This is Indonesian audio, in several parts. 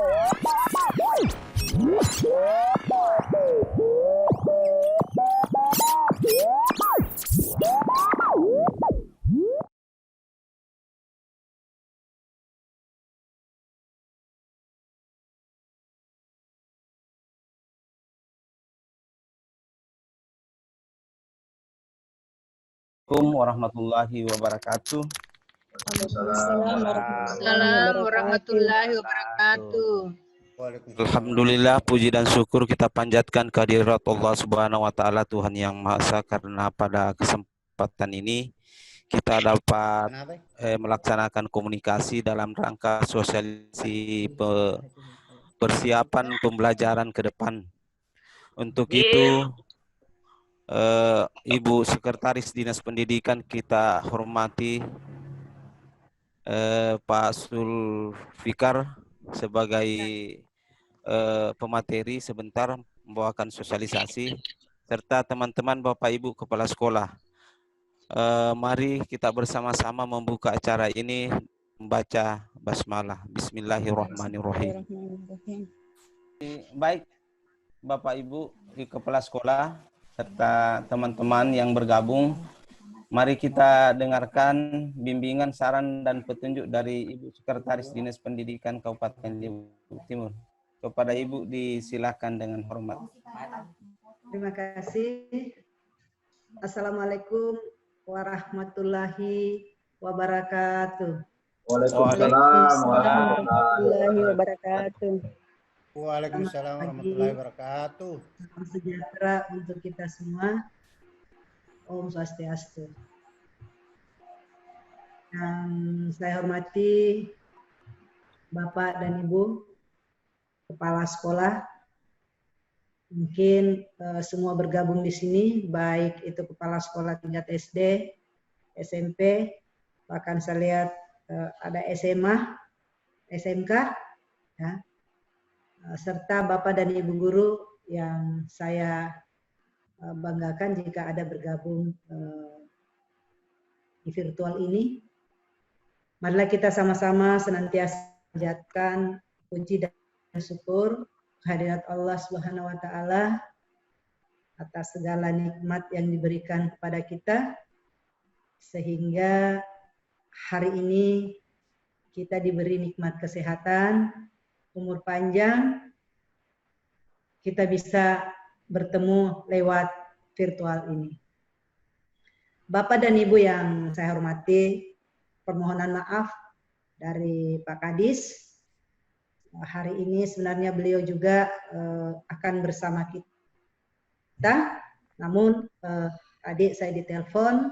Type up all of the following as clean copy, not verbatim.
Assalamualaikum warahmatullahi wabarakatuh. Waalaikumsalam warahmatullahi wabarakatuh. Alhamdulillah, puji dan syukur kita panjatkan kehadirat Allah Subhanahu wa taala, Tuhan yang Maha Esa, karena pada kesempatan ini kita dapat melaksanakan komunikasi dalam rangka sosialisasi persiapan pembelajaran ke depan. Untuk itu Ibu Sekretaris Dinas Pendidikan kita hormati Pak Sulfikar sebagai pemateri sebentar membawakan sosialisasi, serta teman-teman Bapak Ibu Kepala Sekolah. Mari kita bersama-sama membuka acara ini membaca basmalah. Bismillahirrahmanirrahim. Baik Bapak Ibu Kepala Sekolah serta teman-teman yang bergabung, mari kita dengarkan bimbingan, saran, dan petunjuk dari Ibu Sekretaris Dinas Pendidikan Kabupaten Luwu Timur. Kepada Ibu disilakan dengan hormat. Terima kasih. Assalamualaikum warahmatullahi wabarakatuh. Waalaikumsalam warahmatullahi wabarakatuh. Waalaikumsalam warahmatullahi wabarakatuh. Salam sejahtera untuk kita semua. Om Swastiastu. Yang saya hormati Bapak dan Ibu Kepala Sekolah, mungkin semua bergabung di sini, baik itu Kepala Sekolah tingkat SD, SMP, bahkan saya lihat ada SMA, SMK, ya, serta Bapak dan Ibu guru yang saya banggakan jika ada bergabung di virtual ini. Marilah kita sama-sama senantiasa menjadikan puji dan syukur kehadirat Allah Subhanahu wa taala atas segala nikmat yang diberikan kepada kita, sehingga hari ini kita diberi nikmat kesehatan, umur panjang, kita bisa bertemu lewat virtual ini. Bapak dan Ibu yang saya hormati, permohonan maaf dari Pak Kadis. Hari ini sebenarnya beliau juga akan bersama kita, namun tadi saya ditelepon,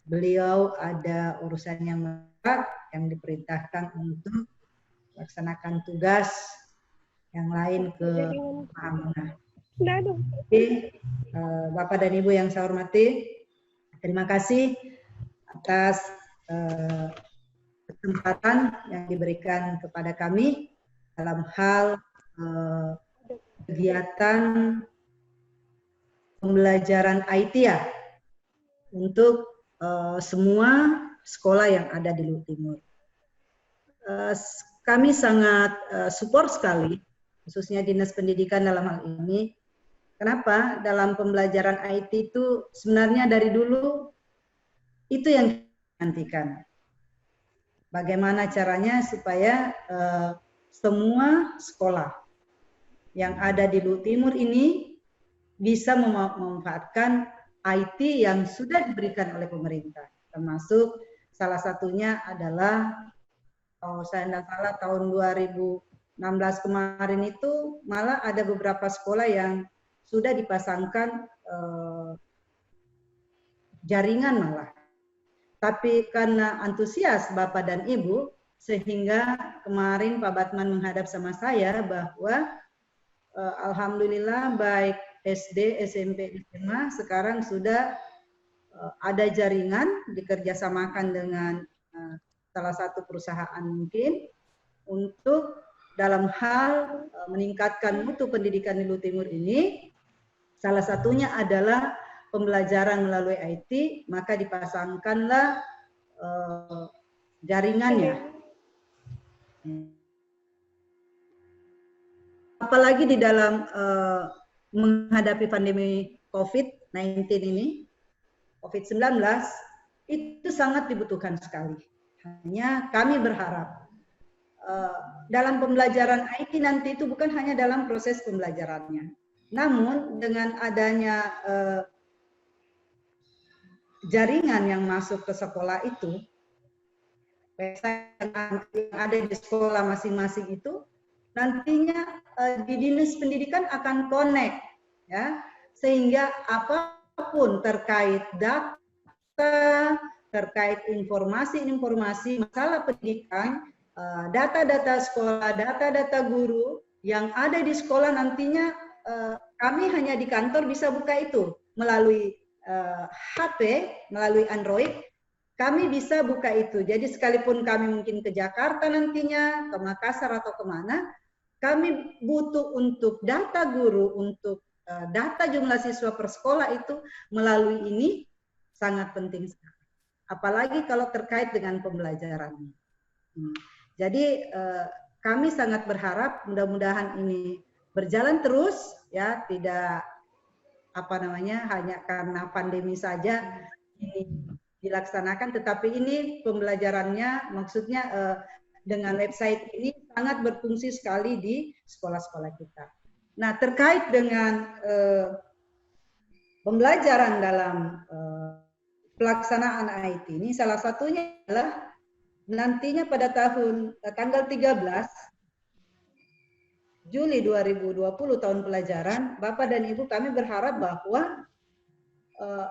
beliau ada urusan yang mendadak yang diperintahkan untuk melaksanakan tugas yang lain ke Mamunah. Jadi, Bapak dan Ibu yang saya hormati, terima kasih atas kesempatan yang diberikan kepada kami dalam hal kegiatan pembelajaran IT ya untuk semua sekolah yang ada di Luwu Timur. Kami sangat support sekali, khususnya Dinas Pendidikan dalam hal ini. Kenapa? Dalam pembelajaran IT itu sebenarnya dari dulu itu yang dinantikan. Bagaimana caranya supaya semua sekolah yang ada di Luwu Timur ini bisa memanfaatkan IT yang sudah diberikan oleh pemerintah. Termasuk salah satunya adalah, kalau saya tidak salah tahun 2016 kemarin itu malah ada beberapa sekolah yang sudah dipasangkan jaringan malah. Tapi karena antusias Bapak dan Ibu, sehingga kemarin Pak Batman menghadap sama saya bahwa alhamdulillah baik SD, SMP, SMA sekarang sudah ada jaringan dikerjasamakan dengan salah satu perusahaan mungkin untuk dalam hal meningkatkan mutu pendidikan di Luwu Timur ini. Salah satunya adalah pembelajaran melalui IT, maka dipasangkanlah jaringannya. apalagi di dalam menghadapi pandemi COVID-19 ini, COVID-19, itu sangat dibutuhkan sekali. Hanya kami berharap dalam pembelajaran IT nanti itu bukan hanya dalam proses pembelajarannya, namun dengan adanya jaringan yang masuk ke sekolah itu, yang ada di sekolah masing-masing itu, nantinya di dinas pendidikan akan connect, ya, sehingga apapun terkait data, terkait informasi-informasi masalah pendidikan, data-data sekolah, data-data guru yang ada di sekolah nantinya kami hanya di kantor bisa buka itu melalui HP, melalui Android, kami bisa buka itu. Jadi sekalipun kami mungkin ke Jakarta nantinya, ke Makassar atau kemana, kami butuh untuk data guru, untuk data jumlah siswa per sekolah itu melalui ini sangat penting sekali. Apalagi kalau terkait dengan pembelajaran. Jadi kami sangat berharap mudah-mudahan ini berjalan terus, ya, tidak hanya karena pandemi saja ini dilaksanakan, tetapi ini pembelajarannya maksudnya dengan website ini sangat berfungsi sekali di sekolah-sekolah kita. Nah, terkait dengan pembelajaran dalam pelaksanaan IT ini, salah satunya adalah nantinya pada tanggal 13 Juli 2020 tahun pelajaran, Bapak dan Ibu kami berharap bahwa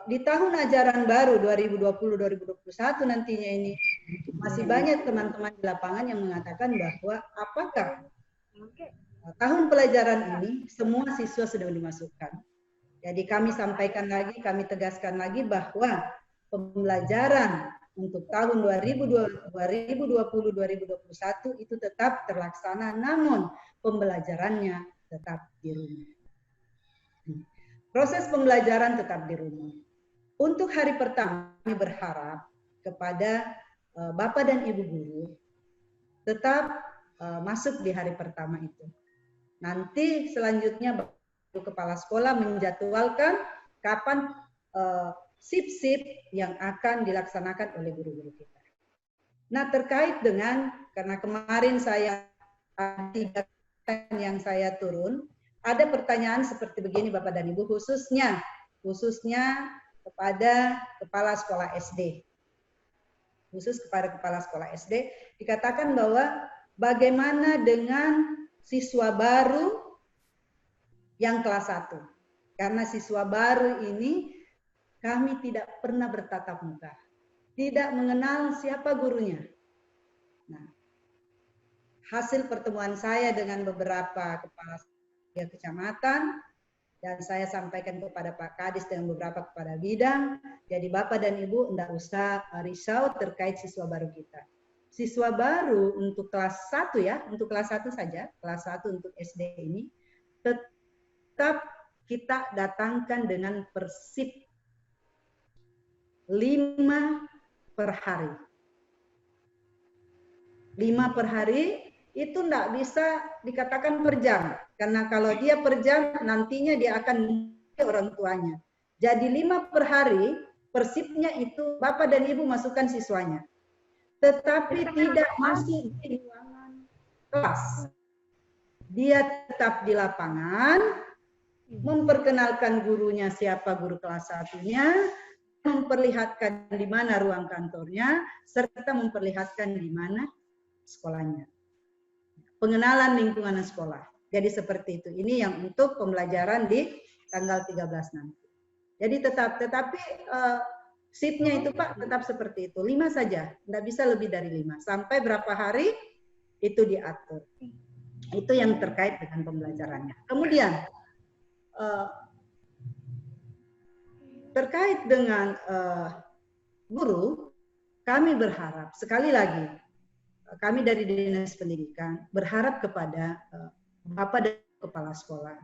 di tahun ajaran baru 2020-2021 nantinya ini masih banyak teman-teman di lapangan yang mengatakan bahwa apakah tahun pelajaran ini semua siswa sudah dimasukkan. Jadi kami sampaikan lagi, kami tegaskan lagi bahwa pembelajaran untuk tahun 2020-2021 itu tetap terlaksana, namun pembelajarannya tetap di rumah. Proses pembelajaran tetap di rumah. Untuk hari pertama, kami berharap kepada Bapak dan Ibu guru tetap masuk di hari pertama itu. Nanti selanjutnya kepala sekolah menjadwalkan kapan sip-sip yang akan dilaksanakan oleh guru-guru kita. Nah, terkait dengan, karena kemarin saya ada 3 yang saya turun, ada pertanyaan seperti begini Bapak dan Ibu, khususnya kepada kepala sekolah SD. Khusus kepada kepala sekolah SD, dikatakan bahwa bagaimana dengan siswa baru yang kelas 1? Karena siswa baru ini kami tidak pernah bertatap muka, tidak mengenal siapa gurunya. Nah, hasil pertemuan saya dengan beberapa kepala kecamatan, dan saya sampaikan kepada Pak Kadis dan beberapa kepala bidang, jadi Bapak dan Ibu tidak usah risau terkait siswa baru kita. Siswa baru untuk kelas 1 ya, untuk kelas 1 saja, kelas 1 untuk SD ini, tetap kita datangkan dengan persip 5 per hari. 5 per hari itu tidak bisa dikatakan per jam. Karena kalau dia per jam, nantinya dia akan memiliki orang tuanya. Jadi 5 per hari, persipnya itu Bapak dan Ibu masukkan siswanya. Tetapi tidak masuk di ruangan kelas. Dia tetap di lapangan, memperkenalkan gurunya siapa guru kelas 1-nya, memperlihatkan di mana ruang kantornya, serta memperlihatkan di mana sekolahnya. Pengenalan lingkungan sekolah. Jadi seperti itu. Ini yang untuk pembelajaran di tanggal 13 nanti. Jadi tetapi shiftnya itu Pak tetap seperti itu. 5 saja, tidak bisa lebih dari 5. Sampai berapa hari itu diatur. Itu yang terkait dengan pembelajarannya. Kemudian terkait dengan guru, kami berharap, sekali lagi, kami dari Dinas Pendidikan berharap kepada Bapak dan Kepala Sekolah,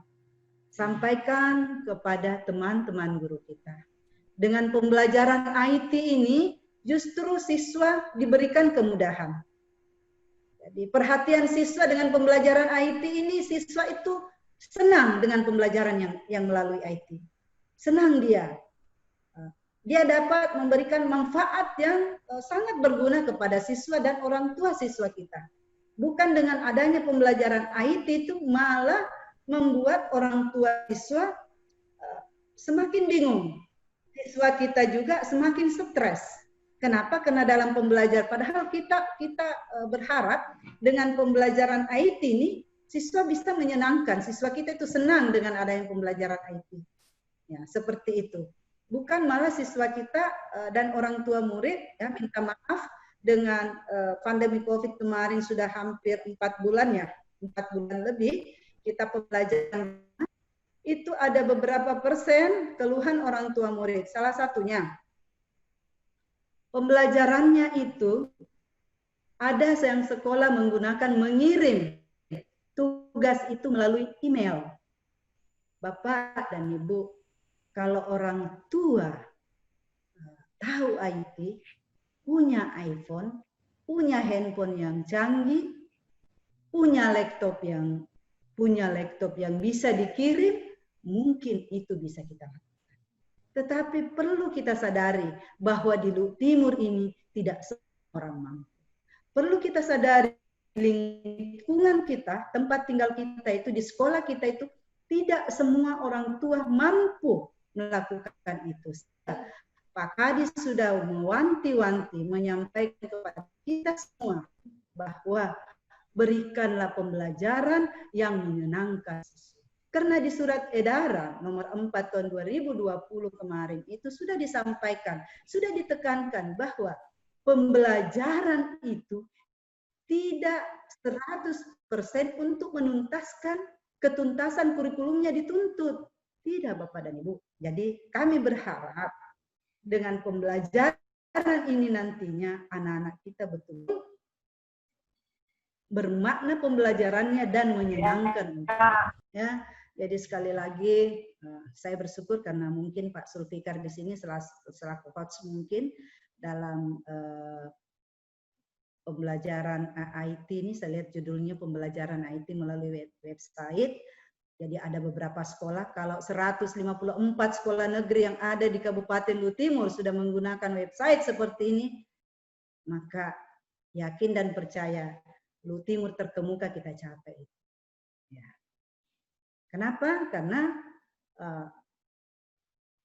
sampaikan kepada teman-teman guru kita. Dengan pembelajaran IT ini, justru siswa diberikan kemudahan. Jadi perhatian siswa dengan pembelajaran IT ini, siswa itu senang dengan pembelajaran yang melalui IT. Senang dia. Dia dapat memberikan manfaat yang sangat berguna kepada siswa dan orang tua siswa kita. Bukan dengan adanya pembelajaran IT itu malah membuat orang tua siswa semakin bingung. Siswa kita juga semakin stres. Kenapa? Karena dalam pembelajaran, padahal kita berharap dengan pembelajaran IT ini siswa bisa menyenangkan, siswa kita itu senang dengan adanya pembelajaran IT. Ya, seperti itu. Bukan malah siswa kita dan orang tua murid ya minta maaf dengan pandemi COVID kemarin sudah hampir 4 bulan ya, 4 bulan lebih kita pembelajaran itu ada beberapa persen keluhan orang tua murid. Salah satunya pembelajarannya itu ada yang sekolah menggunakan mengirim tugas itu melalui email. Bapak dan Ibu, kalau orang tua tahu IT, punya iPhone, punya handphone yang canggih, punya laptop yang bisa dikirim, mungkin itu bisa kita lakukan. Tetapi perlu kita sadari bahwa di Timur ini tidak semua orang mampu. Perlu kita sadari lingkungan kita, tempat tinggal kita itu, di sekolah kita itu, tidak semua orang tua mampu melakukan itu. Pak Kadis sudah mewanti-wanti, menyampaikan kepada kita semua bahwa berikanlah pembelajaran yang menyenangkan. Karena di surat edaran nomor 4 tahun 2020 kemarin itu sudah disampaikan, sudah ditekankan bahwa pembelajaran itu tidak 100% untuk menuntaskan ketuntasan kurikulumnya dituntut. Tidak Bapak dan Ibu. Jadi kami berharap dengan pembelajaran ini nantinya anak-anak kita betul bermakna pembelajarannya dan menyenangkan. Ya. Jadi sekali lagi saya bersyukur karena mungkin Pak Sulfikar di sini selaku coach mungkin dalam pembelajaran IT ini, saya lihat judulnya pembelajaran IT melalui website. Jadi ada beberapa sekolah, kalau 154 sekolah negeri yang ada di Kabupaten Lu Timur sudah menggunakan website seperti ini, maka yakin dan percaya Lu Timur terkemuka kita capai. Ya. Kenapa? Karena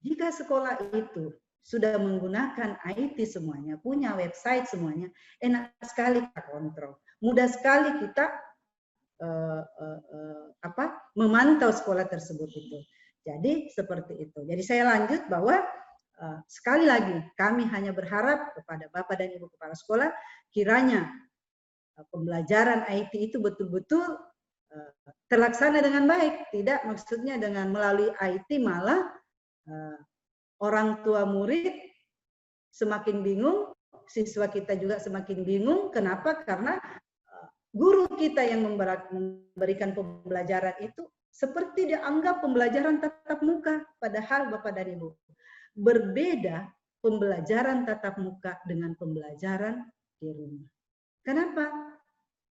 jika sekolah itu sudah menggunakan IT semuanya, punya website semuanya, enak sekali kita kontrol. Mudah sekali kita memantau sekolah tersebut itu. Jadi seperti itu. Jadi saya lanjut bahwa sekali lagi kami hanya berharap kepada Bapak dan Ibu Kepala Sekolah kiranya pembelajaran IT itu betul-betul terlaksana dengan baik. Tidak maksudnya dengan melalui IT malah orang tua murid semakin bingung, siswa kita juga semakin bingung. Kenapa? Karena guru kita yang memberikan pembelajaran itu seperti dianggap pembelajaran tatap muka. Padahal Bapak dan Ibu, berbeda pembelajaran tatap muka dengan pembelajaran di rumah. Kenapa?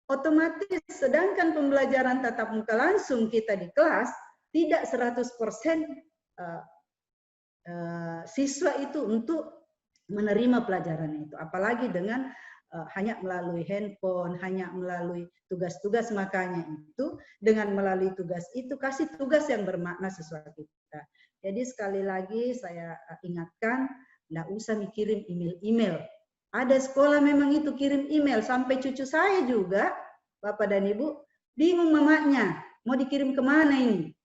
Otomatis sedangkan pembelajaran tatap muka langsung kita di kelas, tidak 100% siswa itu untuk menerima pelajaran itu. Apalagi dengan hanya melalui handphone, hanya melalui tugas-tugas, makanya itu dengan melalui tugas itu kasih tugas yang bermakna siswa kita. Jadi sekali lagi saya ingatkan, nggak usah mikirin email-email. Ada sekolah memang itu kirim email, sampai cucu saya juga, Bapak dan Ibu, bingung mamanya, mau dikirim kemana ini?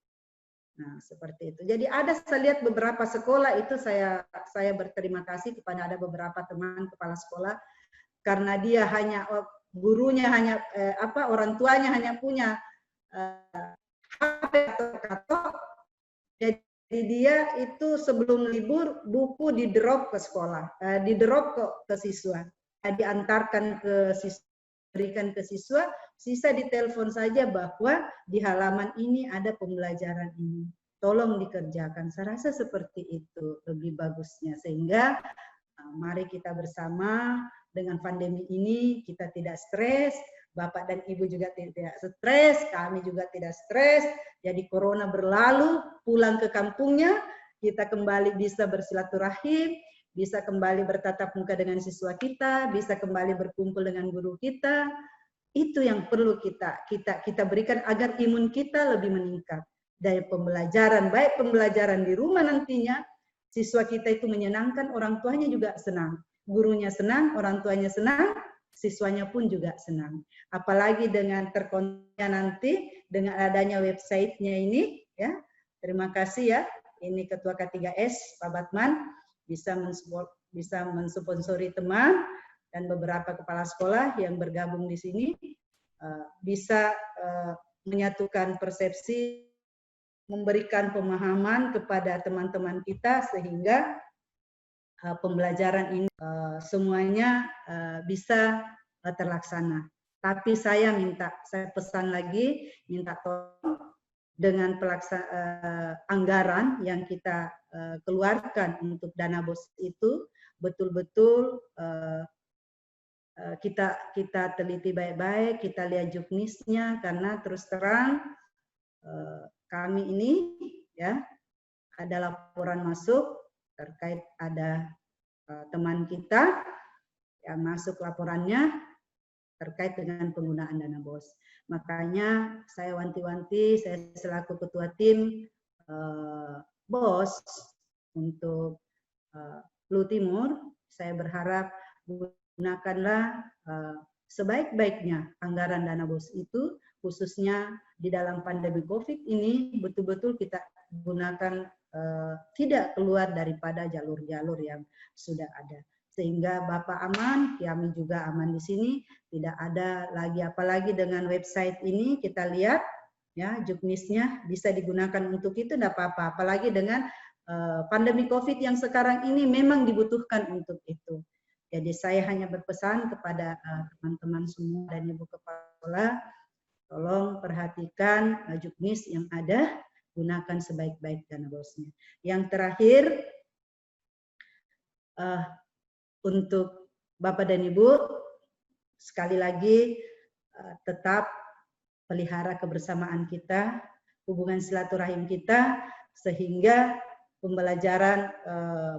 Nah, seperti itu. Jadi ada, saya lihat beberapa sekolah itu saya berterima kasih kepada ada beberapa teman kepala sekolah, karena dia hanya gurunya hanya orang tuanya hanya punya HP atau jadi dia itu sebelum libur buku di drop ke sekolah, di drop ke siswa, diantarkan ke siswa, berikan ke siswa, sisa ditelepon saja bahwa di halaman ini ada pembelajaran ini, tolong dikerjakan. Saya rasa seperti itu lebih bagusnya, sehingga mari kita bersama dengan pandemi ini kita tidak stres, Bapak dan Ibu juga tidak stres, kami juga tidak stres. Jadi corona berlalu, pulang ke kampungnya, kita kembali bisa bersilaturahim, bisa kembali bertatap muka dengan siswa kita, bisa kembali berkumpul dengan guru kita. Itu yang perlu kita berikan agar imun kita lebih meningkat. Dari pembelajaran, baik pembelajaran di rumah nantinya, siswa kita itu menyenangkan, orang tuanya juga senang. Gurunya senang, orang tuanya senang, siswanya pun juga senang. Apalagi dengan terkoneknya nanti, dengan adanya website-nya ini, ya. Terima kasih ya, ini Ketua K3S, Pak Batman, bisa mensponsori teman, dan beberapa kepala sekolah yang bergabung di sini bisa menyatukan persepsi, memberikan pemahaman kepada teman-teman kita sehingga pembelajaran ini semuanya bisa terlaksana. Tapi saya pesan lagi, minta tolong dengan anggaran yang kita keluarkan untuk dana BOS itu betul-betul kita teliti baik-baik, kita lihat juknisnya, karena terus terang kami ini ya ada laporan masuk terkait ada teman kita yang masuk laporannya terkait dengan penggunaan dana BOS. Makanya saya wanti-wanti, saya selaku ketua tim BOS untuk Lu Timur, saya berharap gunakanlah sebaik-baiknya anggaran dana BOS itu, khususnya di dalam pandemi COVID ini, betul-betul kita gunakan tidak keluar daripada jalur-jalur yang sudah ada. Sehingga Bapak aman, kami juga aman di sini, tidak ada lagi, apalagi dengan website ini kita lihat, ya juknisnya bisa digunakan untuk itu, tidak apa-apa. Apalagi dengan pandemi COVID yang sekarang ini memang dibutuhkan untuk itu. Jadi saya hanya berpesan kepada teman-teman semua dan Ibu Kepala Sekolah, tolong perhatikan juknis yang ada, gunakan sebaik-baik dana BOS-nya. Yang terakhir, untuk Bapak dan Ibu, sekali lagi tetap pelihara kebersamaan kita, hubungan silaturahim kita, sehingga pembelajaran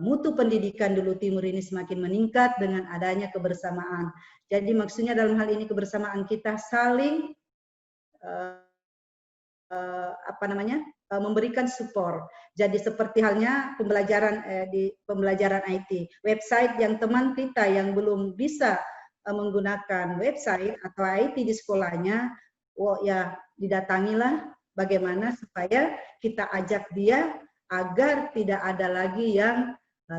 mutu pendidikan di Lu Timur ini semakin meningkat dengan adanya kebersamaan. Jadi maksudnya dalam hal ini kebersamaan kita saling memberikan support. Jadi seperti halnya pembelajaran di pembelajaran IT, website yang teman kita yang belum bisa menggunakan website atau IT di sekolahnya, ya didatangilah bagaimana supaya kita ajak dia agar tidak ada lagi yang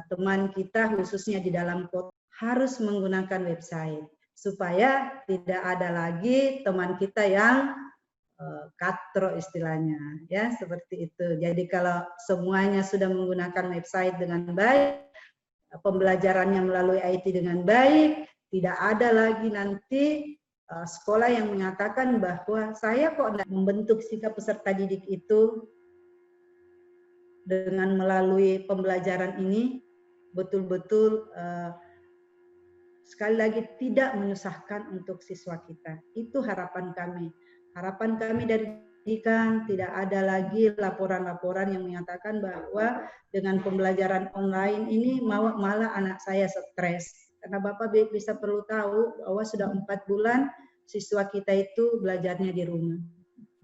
teman kita khususnya di dalam kota harus menggunakan website, supaya tidak ada lagi teman kita yang katro istilahnya, ya seperti itu. Jadi kalau semuanya sudah menggunakan website dengan baik, pembelajarannya melalui IT dengan baik, tidak ada lagi nanti sekolah yang menyatakan bahwa saya kok tidak membentuk sikap peserta didik itu dengan melalui pembelajaran ini betul-betul sekali lagi tidak menyusahkan untuk siswa kita. Itu harapan kami. Harapan kami dari pendidikan tidak ada lagi laporan-laporan yang menyatakan bahwa dengan pembelajaran online ini malah anak saya stres. Karena Bapak bisa perlu tahu bahwa sudah 4 bulan siswa kita itu belajarnya di rumah.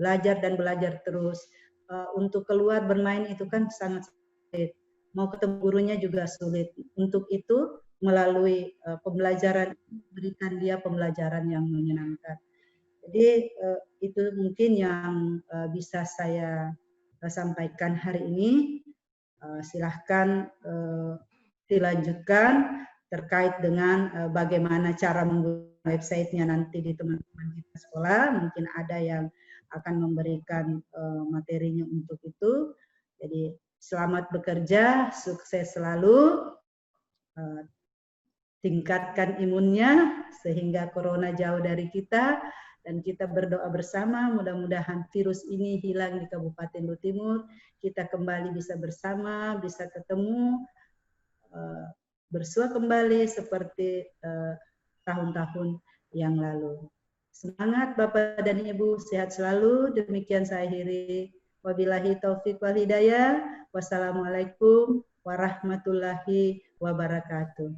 Belajar dan belajar terus. Untuk keluar bermain itu kan sangat sulit. Mau ketemu gurunya juga sulit. Untuk itu melalui pembelajaran, berikan dia pembelajaran yang menyenangkan. Jadi itu mungkin yang bisa saya sampaikan hari ini. Silahkan dilanjutkan terkait dengan bagaimana cara menggunakan website-nya nanti di teman-teman kita sekolah. Mungkin ada yang akan memberikan materinya untuk itu. Jadi selamat bekerja, sukses selalu, tingkatkan imunnya sehingga corona jauh dari kita, dan kita berdoa bersama mudah-mudahan virus ini hilang di Kabupaten Lu Timur, kita kembali bisa bersama, bisa ketemu, bersua kembali seperti tahun-tahun yang lalu. Semangat Bapak dan Ibu, sehat selalu. Demikian saya akhiri. Wabillahi taufik wal hidayah. Wassalamualaikum warahmatullahi wabarakatuh.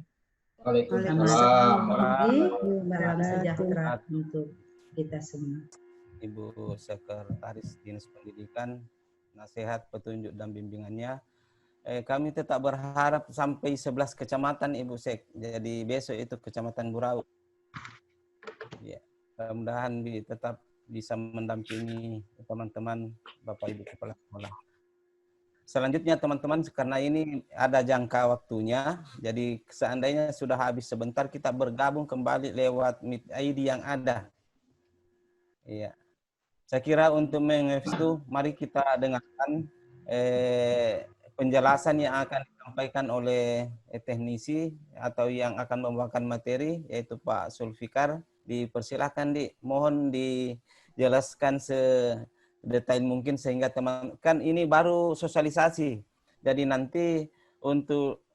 Waalaikumsalam. Salam sejahtera untuk kita semua. Ibu Sekretaris Dinas Pendidikan, nasihat, petunjuk, dan bimbingannya. Kami tetap berharap sampai 11 kecamatan, Ibu Sek. Jadi besok itu Kecamatan Burau. Ya, mudah-mudahan tetap bisa mendampingi teman-teman Bapak Ibu Kepala Sekolah. Selanjutnya teman-teman, karena ini ada jangka waktunya, jadi seandainya sudah habis sebentar, kita bergabung kembali lewat Meet ID yang ada. Iya. Saya kira untuk itu, mari kita dengarkan penjelasan yang akan disampaikan oleh teknisi atau yang akan membawakan materi, yaitu Pak Sulfikar. Dipersilakan, mohon dijelaskan detail mungkin sehingga teman kan ini baru sosialisasi. Jadi nanti untuk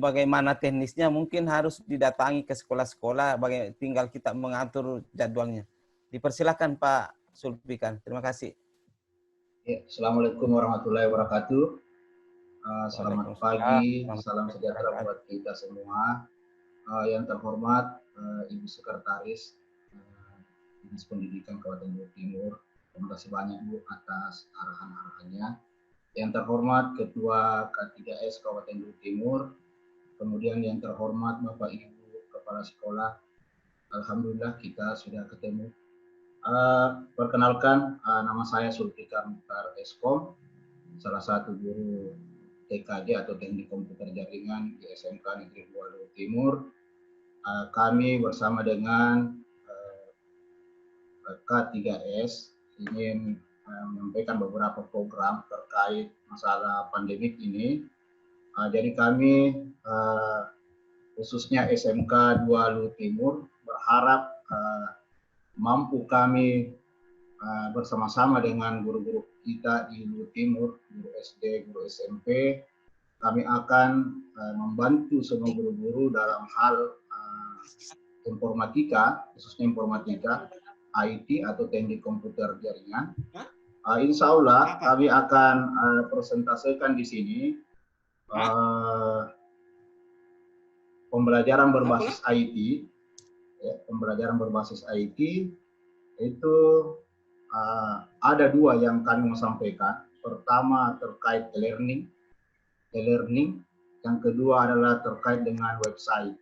bagaimana teknisnya mungkin harus didatangi ke sekolah-sekolah, tinggal kita mengatur jadwalnya. Dipersilakan Pak Sulfikar. Terima kasih. Ya, Assalamualaikum warahmatullahi wabarakatuh. Selamat pagi, salam sejahtera buat kita semua. Yang terhormat Ibu Sekretaris Dinas Pendidikan Kabupaten Bogor Timur. Terima kasih banyak Bu atas arahan-arahannya. Yang terhormat Ketua K3S Kabupaten Bogor Timur, kemudian yang terhormat Bapak Ibu Kepala Sekolah, alhamdulillah kita sudah ketemu. Perkenalkan, nama saya Sulfikar Mukhtar Eskom, salah satu guru TKJ atau Teknik Komputer Jaringan di SMK Negeri 2 Bogor Timur. Kami bersama dengan K3S ingin menyampaikan beberapa program terkait masalah pandemik ini. Jadi kami khususnya SMK 2 Luhut Timur berharap mampu kami bersama-sama dengan guru-guru kita di Luhut Timur, guru SD, guru SMP, kami akan membantu semua guru-guru dalam hal informatika, khususnya informatika, IT atau teknik komputer jaringan. Insya Allah kami akan presentasikan di sini pembelajaran berbasis IT. Ya, pembelajaran berbasis IT itu ada dua yang kami mau sampaikan. Pertama terkait e-learning, yang kedua adalah terkait dengan website.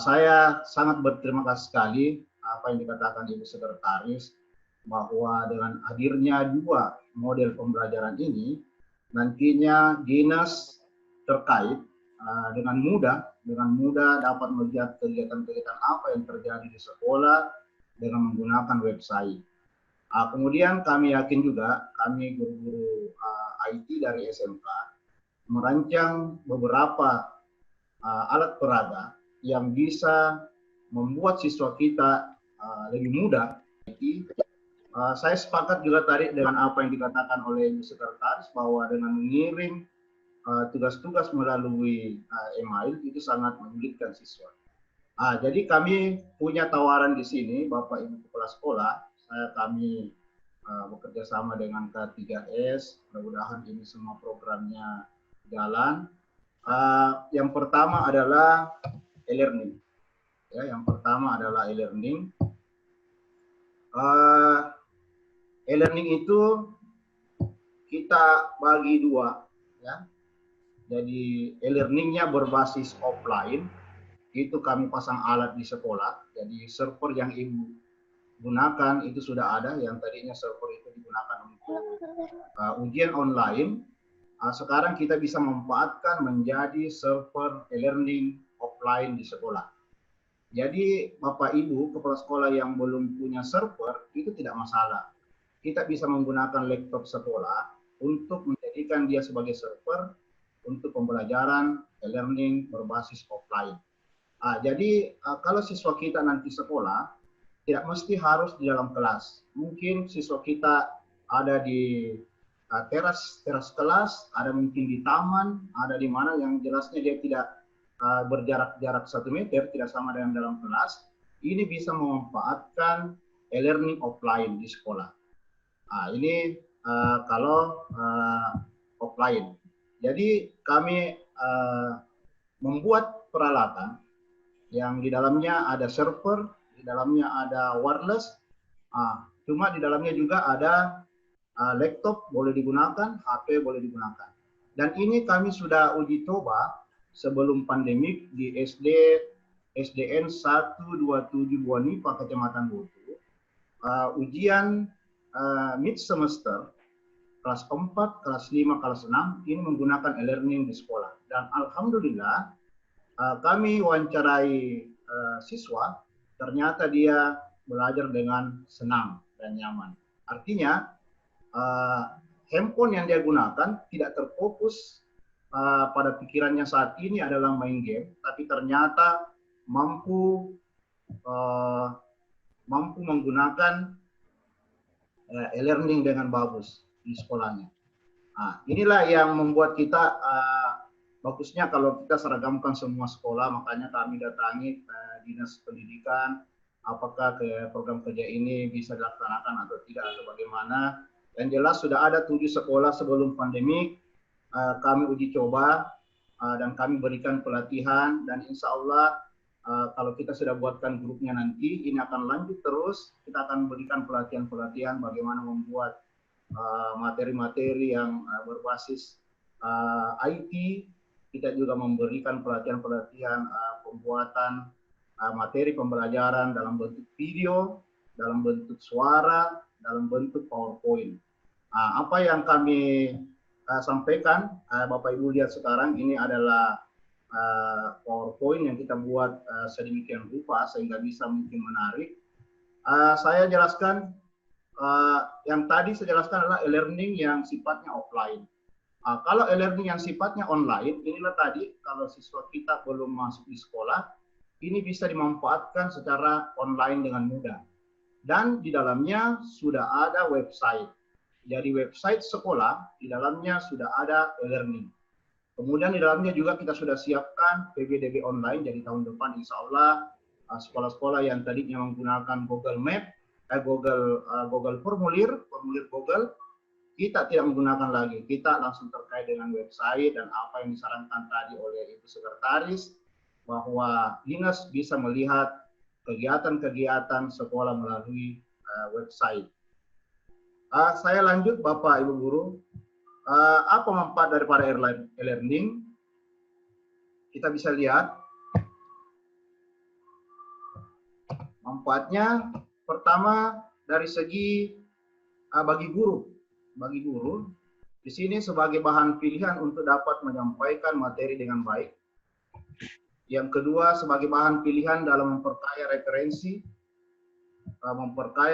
Saya sangat berterima kasih sekali apa yang dikatakan Ibu Sekretaris bahwa dengan hadirnya dua model pembelajaran ini nantinya dinas terkait dengan mudah dapat melihat kegiatan-kegiatan apa yang terjadi di sekolah dengan menggunakan website. Kemudian kami yakin juga kami guru-guru IT dari SMK merancang beberapa alat peraga yang bisa membuat siswa kita lebih mudah. Saya sepakat juga tadi dengan apa yang dikatakan oleh Ibu Sekretaris bahwa dengan mengirim tugas-tugas melalui email itu sangat menyulitkan siswa. Jadi kami punya tawaran di sini, Bapak Ibu Kepala Sekolah. Kami bekerja sama dengan K3S. Mudah-mudahan ini semua programnya jalan. Yang pertama adalah e-learning. Ya, yang pertama adalah e-learning. E-learning itu kita bagi dua, ya. Jadi e-learningnya berbasis offline, itu kami pasang alat di sekolah. Jadi server yang Ibu gunakan itu sudah ada, yang tadinya server itu digunakan untuk ujian online. Sekarang kita bisa memanfaatkan menjadi server e-learning offline di sekolah. Jadi Bapak Ibu Kepala Sekolah yang belum punya server itu tidak masalah. Kita bisa menggunakan laptop sekolah untuk menjadikan dia sebagai server untuk pembelajaran e-learning berbasis offline. Jadi kalau siswa kita nanti sekolah, tidak mesti harus di dalam kelas. Mungkin siswa kita ada di teras kelas, ada mungkin di taman, ada di mana yang jelasnya dia tidak berjarak 1 meter, tidak sama dengan dalam kelas. ini bisa memanfaatkan e-learning offline di sekolah. Ini kalau offline. Jadi kami membuat peralatan yang di dalamnya ada server, di dalamnya ada wireless, cuma di dalamnya juga ada laptop boleh digunakan, HP boleh digunakan. Dan ini kami sudah uji coba sebelum pandemik di SDN 127 Buanipa, Kecamatan Butuh. Ujian mid semester kelas 4, kelas 5, kelas 6 ini menggunakan e-learning di sekolah. Dan alhamdulillah kami wawancarai siswa, ternyata dia belajar dengan senang dan nyaman. Artinya handphone yang dia gunakan tidak terfokus pada pikirannya saat ini adalah main game, tapi ternyata mampu menggunakan e-learning dengan bagus di sekolahnya. Inilah yang membuat kita bagusnya kalau kita seragamkan semua sekolah. Makanya kami datangi dinas pendidikan, apakah program kerja ini bisa dilaksanakan atau tidak atau bagaimana. Yang jelas sudah ada 7 sekolah sebelum pandemi kami uji coba dan kami berikan pelatihan, dan insya Allah kalau kita sudah buatkan grupnya nanti ini akan lanjut terus. Kita akan berikan pelatihan-pelatihan bagaimana membuat materi-materi yang berbasis IT. Kita juga memberikan pelatihan-pelatihan pembuatan materi pembelajaran dalam bentuk video, dalam bentuk suara, dalam bentuk PowerPoint. Apa yang kami sampaikan, Bapak Ibu lihat sekarang ini adalah PowerPoint yang kita buat sedemikian rupa sehingga bisa mungkin menarik. Saya jelaskan, yang tadi saya jelaskan adalah e-learning yang sifatnya offline. Kalau e-learning yang sifatnya online, inilah tadi kalau siswa kita belum masuk di sekolah, ini bisa dimanfaatkan secara online dengan mudah. Dan di dalamnya sudah ada website. Jadi website sekolah, di dalamnya sudah ada e-learning. Kemudian di dalamnya juga kita sudah siapkan PBDB online, jadi tahun depan insya Allah sekolah-sekolah yang tadinya menggunakan Google Map, Google formulir Google, kita tidak menggunakan lagi. Kita langsung terkait dengan website dan apa yang disarankan tadi oleh Ibu Sekretaris, bahwa dinas bisa melihat kegiatan-kegiatan sekolah melalui website. Saya lanjut Bapak Ibu Guru. Apa manfaat daripada e-learning? Kita bisa lihat manfaatnya. Pertama dari segi bagi guru. Bagi guru di sini sebagai bahan pilihan untuk dapat menyampaikan materi dengan baik. Yang kedua sebagai bahan pilihan dalam memperkaya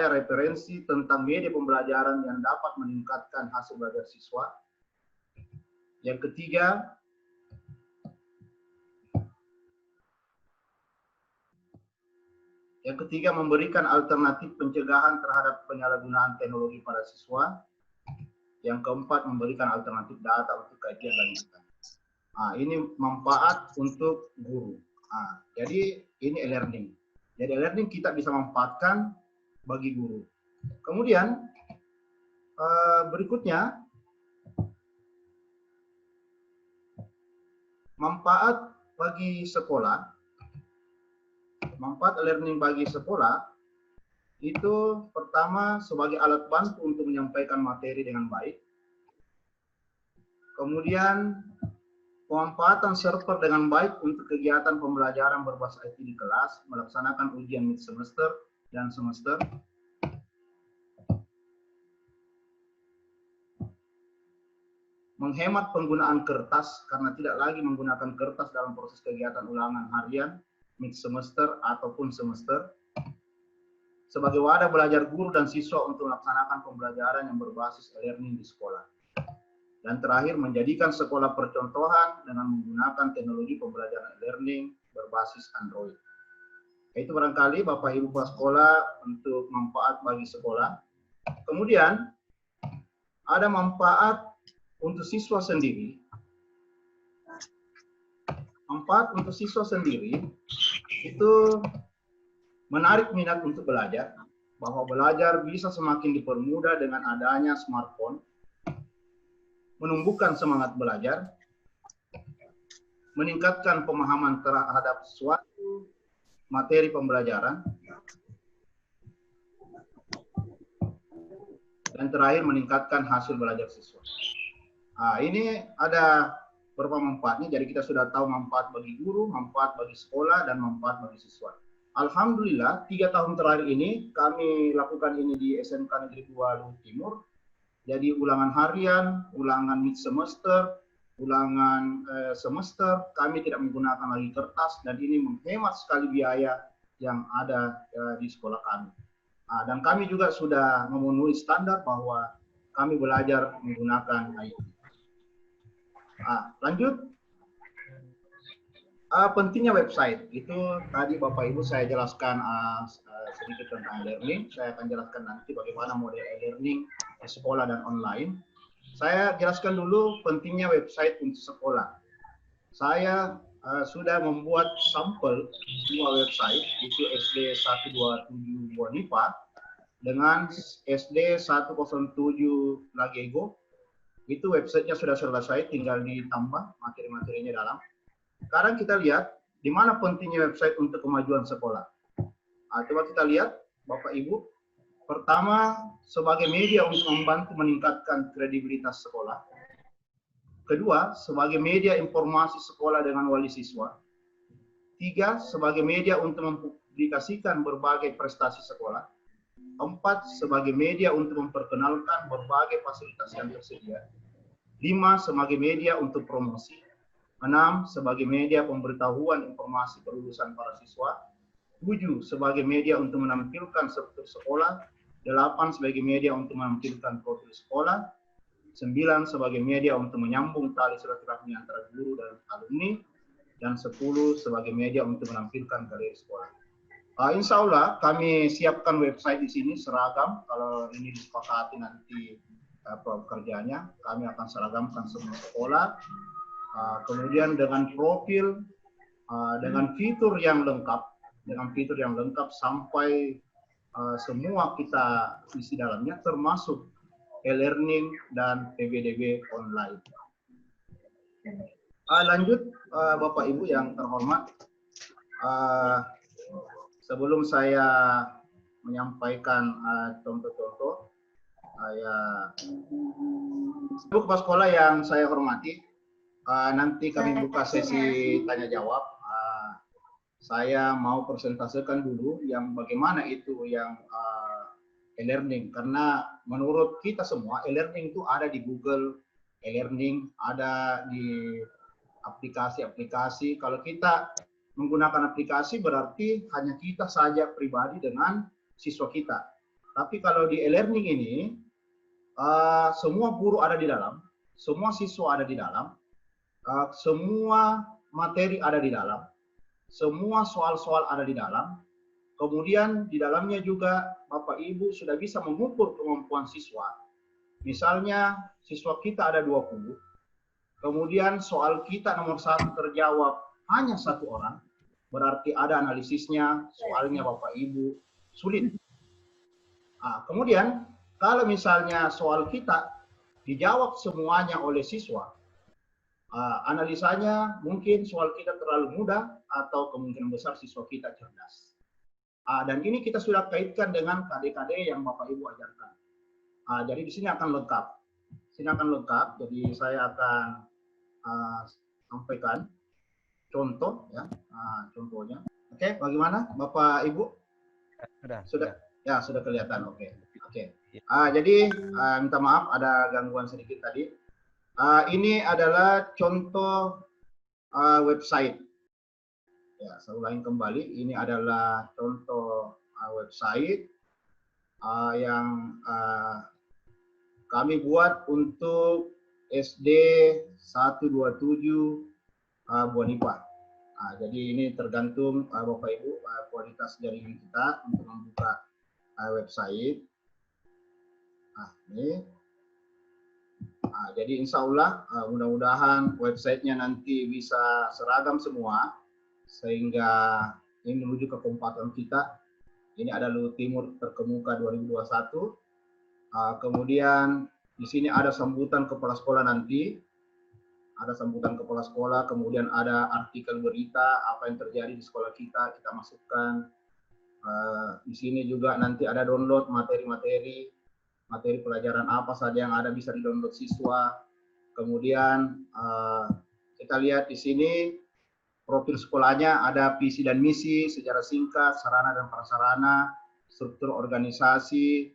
referensi tentang media pembelajaran yang dapat meningkatkan hasil belajar siswa. Yang ketiga memberikan alternatif pencegahan terhadap penyalahgunaan teknologi pada siswa. Yang keempat memberikan alternatif data untuk kajian lanjutan. Ini manfaat untuk guru. Jadi ini e-learning. Jadi e-learning kita bisa manfaatkan bagi guru. Kemudian berikutnya manfaat bagi sekolah. Manfaat e-learning bagi sekolah itu pertama sebagai alat bantu untuk menyampaikan materi dengan baik. Kemudian pemanfaatan server dengan baik untuk kegiatan pembelajaran berbasis IT di kelas, melaksanakan ujian mid semester dan semester. Menghemat penggunaan kertas karena tidak lagi menggunakan kertas dalam proses kegiatan ulangan harian, mid semester ataupun semester. Sebagai wadah belajar guru dan siswa untuk melaksanakan pembelajaran yang berbasis e-learning di sekolah. Dan terakhir, menjadikan sekolah percontohan dengan menggunakan teknologi pembelajaran e-learning berbasis Android. Itu barangkali Bapak Ibu Kepala Sekolah untuk manfaat bagi sekolah. Kemudian, ada manfaat untuk siswa sendiri. Manfaat untuk siswa sendiri itu menarik minat untuk belajar, bahwa belajar bisa semakin dipermudah dengan adanya smartphone, menumbuhkan semangat belajar, meningkatkan pemahaman terhadap suatu materi pembelajaran, dan terakhir meningkatkan hasil belajar siswa. Nah, ini ada beberapa manfaatnya, jadi kita sudah tahu manfaat bagi guru, manfaat bagi sekolah, dan manfaat bagi siswa. Alhamdulillah, 3 tahun terakhir ini kami lakukan ini di SMK Negeri 2 Luhut Timur. Jadi ulangan harian, ulangan mid semester, ulangan semester, kami tidak menggunakan lagi kertas, dan ini menghemat sekali biaya yang ada di sekolah kami. Dan kami juga sudah memenuhi standar bahwa kami belajar menggunakan IT. Lanjut. Pentingnya website itu tadi Bapak Ibu saya jelaskan sedikit tentang e-learning. Saya akan jelaskan nanti bagaimana model e-learning di sekolah dan online. Saya jelaskan dulu pentingnya website untuk sekolah. Saya sudah membuat sampel 2 website, itu SD 127 Bonipa dengan SD 107 Lagego. Itu websitenya sudah selesai, tinggal ditambah materi-materinya dalam. Sekarang kita lihat di mana pentingnya website untuk kemajuan sekolah. Coba kita lihat, Bapak Ibu. Pertama, sebagai media untuk membantu meningkatkan kredibilitas sekolah. Kedua, sebagai media informasi sekolah dengan wali siswa. 3, sebagai media untuk mempublikasikan berbagai prestasi sekolah. 4, sebagai media untuk memperkenalkan berbagai fasilitas yang tersedia. 5, sebagai media untuk promosi. 6, sebagai media pemberitahuan informasi kelulusan para siswa. 7, sebagai media untuk menampilkan struktur sekolah. 8, sebagai media untuk menampilkan profil sekolah. 9, sebagai media untuk menyambung tali silaturahmi antara guru dan alumni. Dan 10, sebagai media untuk menampilkan karir sekolah. Insya Allah kami siapkan website di sini seragam. Kalau ini disepakati nanti pekerjaannya, kami akan seragamkan semua sekolah. Kemudian dengan profil, dengan fitur yang lengkap, sampai semua kita isi dalamnya, termasuk e-learning dan PBDB online. Lanjut, Bapak Ibu yang terhormat, sebelum saya menyampaikan contoh-contoh, Ibu Kepala Sekolah yang saya hormati, nanti kami buka sesi tanya jawab. Saya mau presentasikan dulu yang bagaimana itu yang e-learning, karena menurut kita semua e-learning itu ada di Google, e-learning ada di aplikasi-aplikasi. Kalau kita menggunakan aplikasi berarti hanya kita saja pribadi dengan siswa kita. Tapi kalau di e-learning ini semua guru ada di dalam, semua siswa ada di dalam. Semua materi ada di dalam, semua soal-soal ada di dalam. Kemudian di dalamnya juga Bapak Ibu sudah bisa mengukur kemampuan siswa. Misalnya siswa kita ada 20, kemudian soal kita nomor 1 terjawab hanya 1 orang, berarti ada analisisnya, soalnya Bapak Ibu sulit. Kemudian kalau misalnya soal kita dijawab semuanya oleh siswa, analisanya mungkin soal kita terlalu mudah atau kemungkinan besar siswa kita cerdas. Dan ini kita sudah kaitkan dengan KD-KD yang Bapak Ibu ajarkan. Jadi di sini akan lengkap. Jadi saya akan sampaikan contoh ya, contohnya. Oke, bagaimana Bapak Ibu? Sudah. Ya, sudah kelihatan. Oke. Jadi minta maaf ada gangguan sedikit tadi. Ini adalah contoh website. Ya, saya ulangi kembali. Ini adalah contoh website yang kami buat untuk SD 127 Bonipa. Jadi ini tergantung Bapak Ibu kualitas jaringan kita untuk membuka website. Ini. Jadi insya Allah mudah-mudahan websitenya nanti bisa seragam semua, sehingga ini menuju kekompakan kita Ini ada Luhut Timur Terkemuka 2021. Kemudian di sini ada sambutan kepala sekolah nanti. Ada sambutan kepala sekolah, kemudian ada artikel berita apa yang terjadi di sekolah kita masukkan. Di sini juga nanti ada download materi pelajaran apa saja yang ada bisa di-download siswa. Kemudian kita lihat di sini profil sekolahnya ada visi dan misi, secara singkat, sarana dan prasarana, struktur organisasi,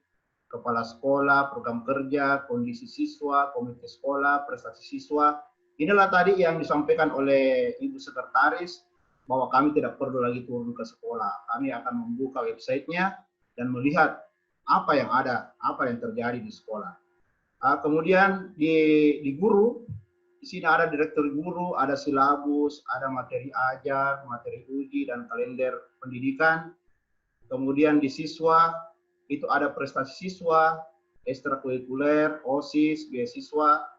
kepala sekolah, program kerja, kondisi siswa, komite sekolah, prestasi siswa. Inilah tadi yang disampaikan oleh Ibu Sekretaris, bahwa kami tidak perlu lagi turun ke sekolah. Kami akan membuka websitenya dan melihat apa yang ada, apa yang terjadi di sekolah. Kemudian di guru, di sini ada direktur guru, ada silabus, ada materi ajar, materi uji, dan kalender pendidikan. Kemudian di siswa, itu ada prestasi siswa, ekstrakurikuler, OSIS, beasiswa.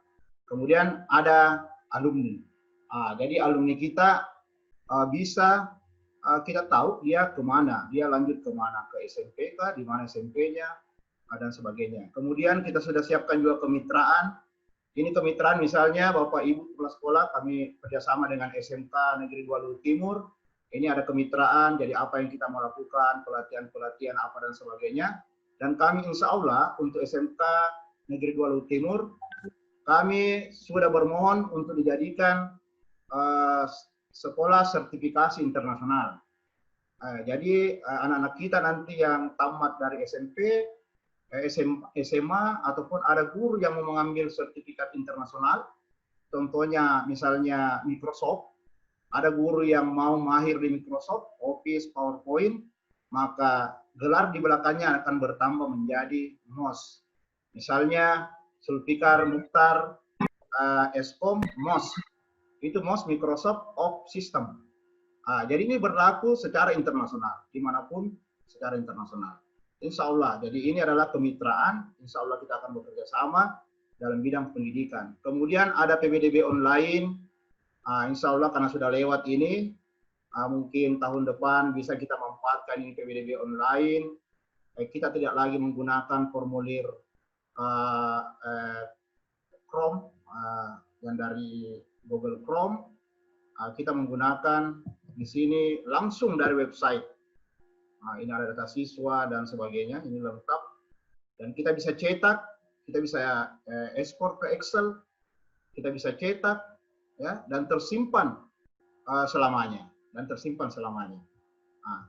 Kemudian ada alumni. Jadi alumni kita bisa kita tahu dia kemana, dia lanjut kemana, ke SMP kah, di mana SMP-nya, dan sebagainya. Kemudian kita sudah siapkan juga kemitraan. Ini kemitraan misalnya Bapak Ibu kepala sekolah, kami kerjasama dengan SMK Negeri 2 Luhut Timur. Ini ada kemitraan, jadi apa yang kita mau lakukan, pelatihan-pelatihan apa dan sebagainya. Dan kami insya Allah untuk SMK Negeri 2 Luhut Timur, kami sudah bermohon untuk dijadikan sekolah sertifikasi internasional. Jadi anak-anak kita nanti yang tamat dari SMP, SMA, ataupun ada guru yang mau mengambil sertifikat internasional, contohnya misalnya Microsoft, ada guru yang mau mahir di Microsoft, Office, PowerPoint, maka gelar di belakangnya akan bertambah menjadi MOS. Misalnya Zulfikar Mukhtar Eskom MOS, itu MOS Microsoft Office System. Jadi ini berlaku secara internasional, dimanapun secara internasional. Insya Allah, jadi ini adalah kemitraan, insya Allah kita akan bekerja sama dalam bidang pendidikan. Kemudian ada PBDB online, insya Allah karena sudah lewat ini, mungkin tahun depan bisa kita manfaatkan ini PBDB online. Kita tidak lagi menggunakan formulir Chrome yang dari Google Chrome, kita menggunakan di sini langsung dari website. Ini ada data siswa dan sebagainya, ini lengkap. Dan kita bisa cetak, kita bisa ekspor ke Excel, kita bisa cetak, ya, dan tersimpan selamanya.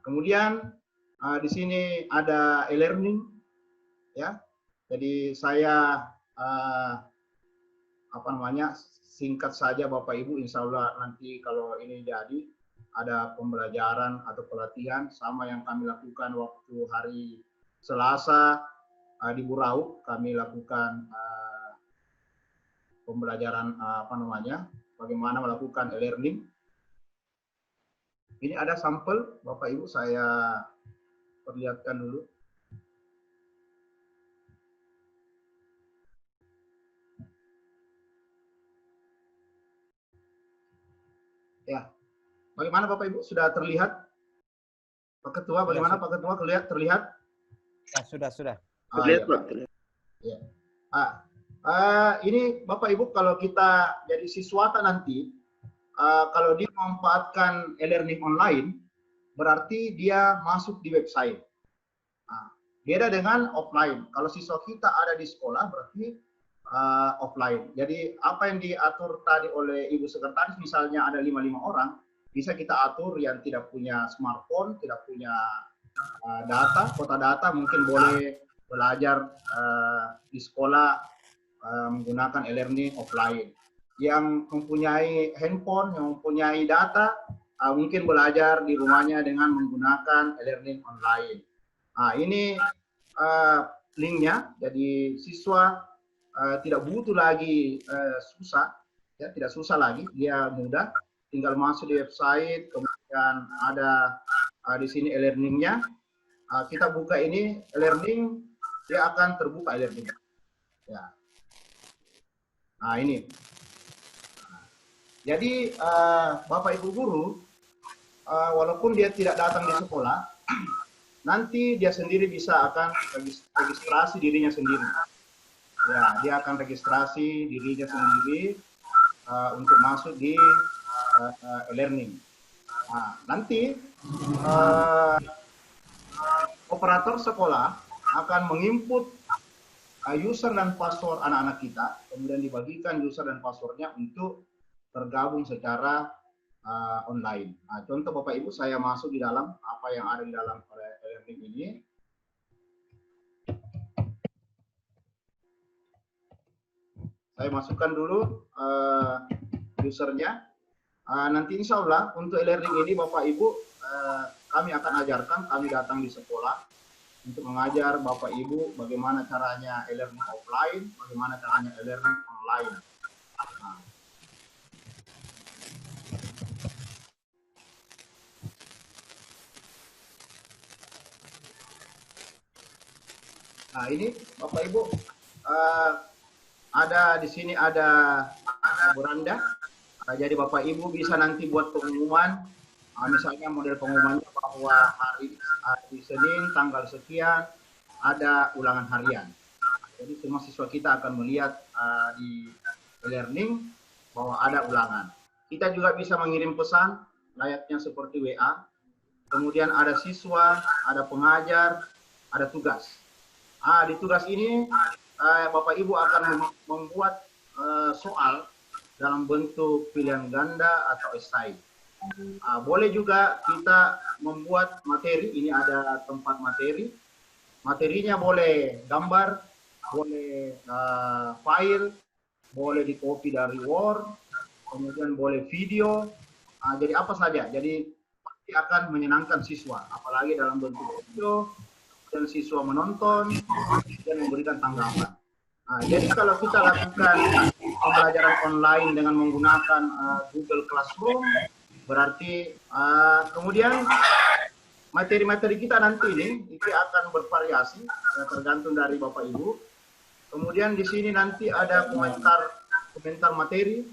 Kemudian di sini ada e-learning, ya. Jadi saya singkat saja Bapak Ibu, insya Allah nanti kalau ini jadi ada pembelajaran atau pelatihan sama yang kami lakukan waktu hari Selasa di Burau, kami lakukan pembelajaran bagaimana melakukan e-learning. Ini ada sampel Bapak Ibu, saya perlihatkan dulu. Ya, bagaimana Bapak Ibu, sudah terlihat? Pak Ketua, bagaimana Pak Ketua, terlihat? Ya, sudah. Terlihat Pak. Ya. Ini Bapak Ibu, kalau kita jadi siswata nanti, kalau dia memanfaatkan e-learning online, berarti dia masuk di website. Beda dengan offline. Kalau siswa kita ada di sekolah, berarti offline. Jadi apa yang diatur tadi oleh Ibu Sekretaris, misalnya ada 5 orang, bisa kita atur yang tidak punya smartphone, tidak punya kuota data, mungkin boleh belajar di sekolah menggunakan e-learning offline. Yang mempunyai handphone, yang mempunyai data, mungkin belajar di rumahnya dengan menggunakan e-learning online. Ini linknya, jadi siswa tidak butuh lagi susah, ya, tidak susah lagi, dia mudah, tinggal masuk di website, kemudian ada di sini e-learningnya, kita buka ini e-learning, dia akan terbuka e-learning. Ya. Ini. Jadi Bapak Ibu guru, walaupun dia tidak datang di sekolah, nanti dia sendiri bisa akan registrasi dirinya sendiri. Ya, dia akan registrasi dirinya sendiri untuk masuk di e-learning. Nah, nanti operator sekolah akan menginput user dan password anak-anak kita, kemudian dibagikan user dan passwordnya untuk tergabung secara online. Nah, contoh Bapak Ibu, saya masuk di dalam apa yang ada di dalam e-learning ini. Saya masukkan dulu usernya. Nanti insya Allah untuk e-learning ini Bapak Ibu kami akan ajarkan, kami datang di sekolah untuk mengajar Bapak Ibu bagaimana caranya e-learning offline, bagaimana caranya e-learning online. Nah ini Bapak Ibu ada di sini ada beranda. Jadi Bapak Ibu bisa nanti buat pengumuman, misalnya model pengumumannya bahwa hari Senin tanggal sekian ada ulangan harian. Jadi semua siswa kita akan melihat di e-learning bahwa ada ulangan. Kita juga bisa mengirim pesan layaknya seperti WA. Kemudian ada siswa, ada pengajar, ada tugas. Di tugas ini Bapak Ibu akan membuat soal dalam bentuk pilihan ganda atau esai. Boleh juga kita membuat materi, ini ada tempat materi. Materinya boleh gambar, boleh file, boleh di-copy dari Word, kemudian boleh video. Jadi apa saja, jadi pasti akan menyenangkan siswa, apalagi dalam bentuk video, dan siswa menonton dan memberikan tanggapan. Jadi kalau kita lakukan pembelajaran online dengan menggunakan Google Classroom, berarti kemudian materi-materi kita nanti ini itu akan bervariasi tergantung dari Bapak Ibu. Kemudian di sini nanti ada komentar materi.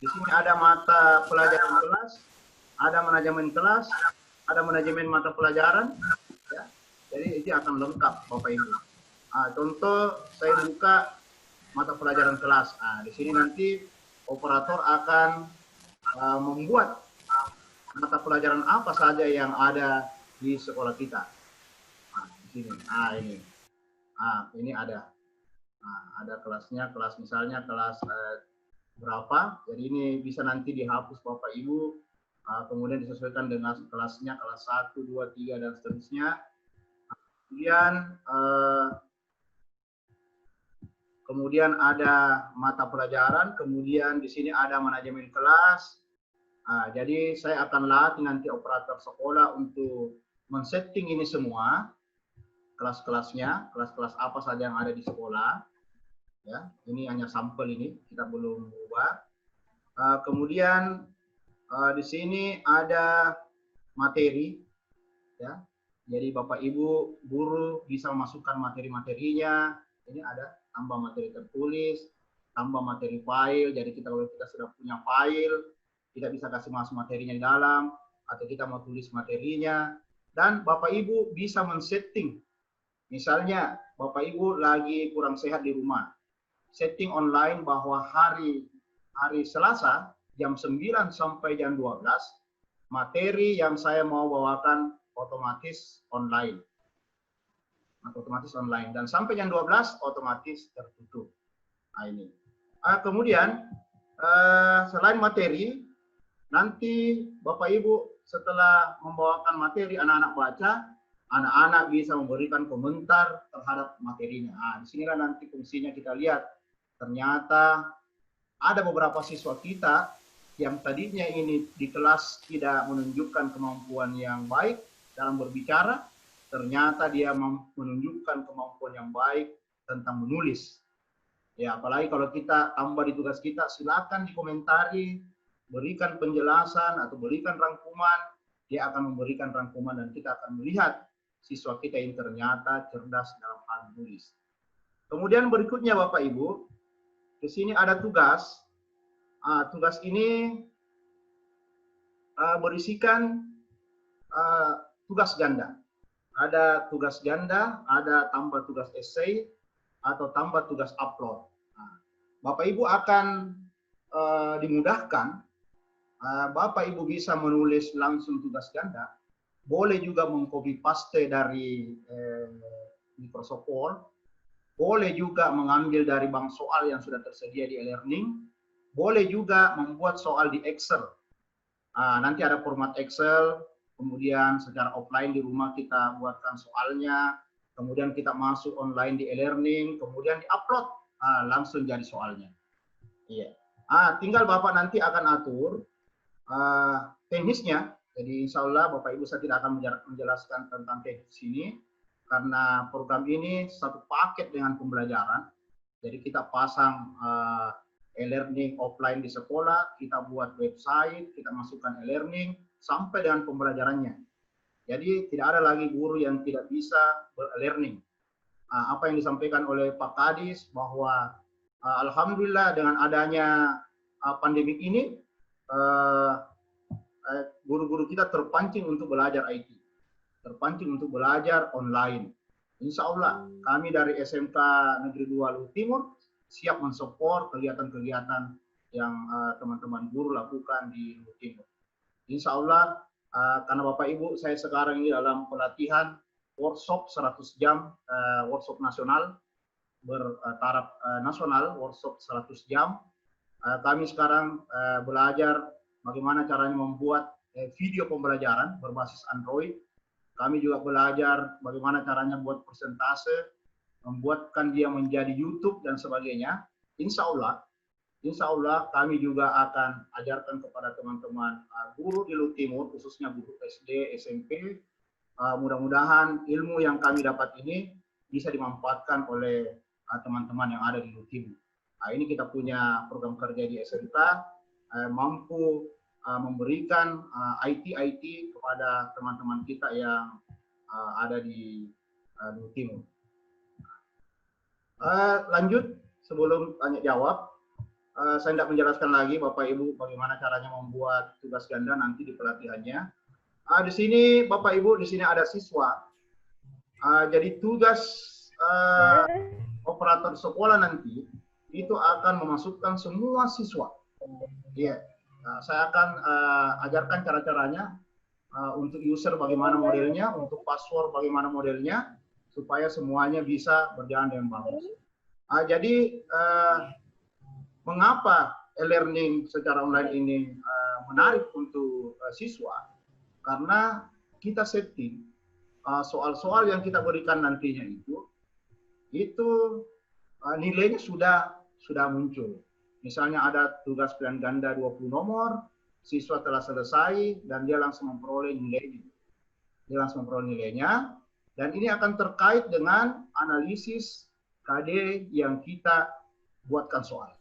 Di sini ada mata pelajaran kelas, ada manajemen kelas, ada manajemen mata pelajaran. Ya. Jadi itu akan lengkap Bapak Ibu. Contoh saya buka mata pelajaran kelas. Di sini nanti operator akan membuat mata pelajaran apa saja yang ada di sekolah kita. Di sini. Ini. Ini ada. Ada kelasnya, kelas misalnya kelas berapa. Jadi ini bisa nanti dihapus Bapak Ibu. Kemudian disesuaikan dengan kelasnya, kelas 1, 2, 3 dan seterusnya. Kemudian ada mata pelajaran, kemudian di sini ada manajemen kelas. Jadi saya akan latih nanti operator sekolah untuk men-setting ini semua, kelas-kelasnya, kelas-kelas apa saja yang ada di sekolah. Ya, ini hanya sampel ini, kita belum ubah. Kemudian di sini ada materi, ya. Jadi Bapak Ibu guru bisa memasukkan materi-materinya. Ini ada tambah materi tertulis, tambah materi file. Jadi kalau kita sudah punya file, kita bisa kasih masuk materinya di dalam, atau kita mau tulis materinya. Dan Bapak Ibu bisa men-setting. Misalnya Bapak Ibu lagi kurang sehat di rumah. Setting online bahwa hari Selasa jam 9 sampai jam 12, materi yang saya mau bawakan otomatis online. Dan sampai jam 12 otomatis tertutup. Ini. Kemudian selain materi, nanti Bapak Ibu setelah membawakan materi anak-anak baca, anak-anak bisa memberikan komentar terhadap materinya. Di sinilah nanti fungsinya kita lihat. Ternyata ada beberapa siswa kita yang tadinya ini di kelas tidak menunjukkan kemampuan yang baik dalam berbicara, ternyata dia menunjukkan kemampuan yang baik tentang menulis. Ya, apalagi kalau kita tambah di tugas kita, silakan dikomentari, berikan penjelasan atau berikan rangkuman, dia akan memberikan rangkuman dan kita akan melihat siswa kita yang ternyata cerdas dalam hal menulis. Kemudian berikutnya Bapak Ibu, di sini ada tugas. Tugas ini berisikan tugas ganda. ada tugas ganda, ada tambah tugas essay, atau tambah tugas upload. Nah, Bapak Ibu akan dimudahkan. Bapak Ibu bisa menulis langsung tugas ganda, boleh juga mengcopy paste dari Microsoft Word, boleh juga mengambil dari bank soal yang sudah tersedia di e-learning, boleh juga membuat soal di Excel. Nanti ada format Excel, kemudian secara offline di rumah kita buatkan soalnya, kemudian kita masuk online di e-learning, kemudian di-upload, langsung jadi soalnya. Iya. Tinggal Bapak nanti akan atur teknisnya. Jadi insya Allah Bapak Ibu saya tidak akan menjelaskan tentang teknis ini, karena program ini satu paket dengan pembelajaran. Jadi kita pasang e-learning offline di sekolah, kita buat website, kita masukkan e-learning, sampai dengan pembelajarannya. Jadi tidak ada lagi guru yang tidak bisa ber-learning. Apa yang disampaikan oleh Pak Kadis, bahwa alhamdulillah dengan adanya pandemi ini, guru-guru kita terpancing untuk belajar IT, terpancing untuk belajar online. Insya Allah kami dari SMK Negeri 2 Luhut Timur siap mensupport kegiatan-kegiatan yang teman-teman guru lakukan di Luhut Timur. Insya Allah, karena Bapak Ibu saya sekarang ini dalam pelatihan workshop 100 jam, workshop nasional, bertaraf nasional, workshop 100 jam. Kami sekarang belajar bagaimana caranya membuat video pembelajaran berbasis Android. Kami juga belajar bagaimana caranya buat presentase, membuatkan dia menjadi YouTube dan sebagainya. Insya Allah kami juga akan ajarkan kepada teman-teman guru di Luhut Timur, khususnya guru SD, SMP. Mudah-mudahan ilmu yang kami dapat ini bisa dimanfaatkan oleh teman-teman yang ada di Luhut Timur. Ini kita punya program kerja di SMK, mampu memberikan IT kepada teman-teman kita yang ada di Luhut Timur. Lanjut, sebelum tanya jawab, saya tidak menjelaskan lagi Bapak Ibu bagaimana caranya membuat tugas ganda nanti di pelatihannya. Di sini Bapak Ibu, di sini ada siswa. Jadi tugas operator sekolah nanti itu akan memasukkan semua siswa. Iya, saya akan ajarkan cara-caranya untuk user bagaimana modelnya, untuk password bagaimana modelnya, supaya semuanya bisa berjalan dengan bagus. Jadi mengapa e-learning secara online ini menarik untuk siswa? Karena kita setting soal-soal yang kita berikan nantinya itu nilainya sudah muncul. Misalnya ada tugas pilihan ganda 20 nomor, siswa telah selesai dan dia langsung memperoleh nilainya. Dia langsung memperoleh nilainya, dan ini akan terkait dengan analisis KD yang kita buatkan soal.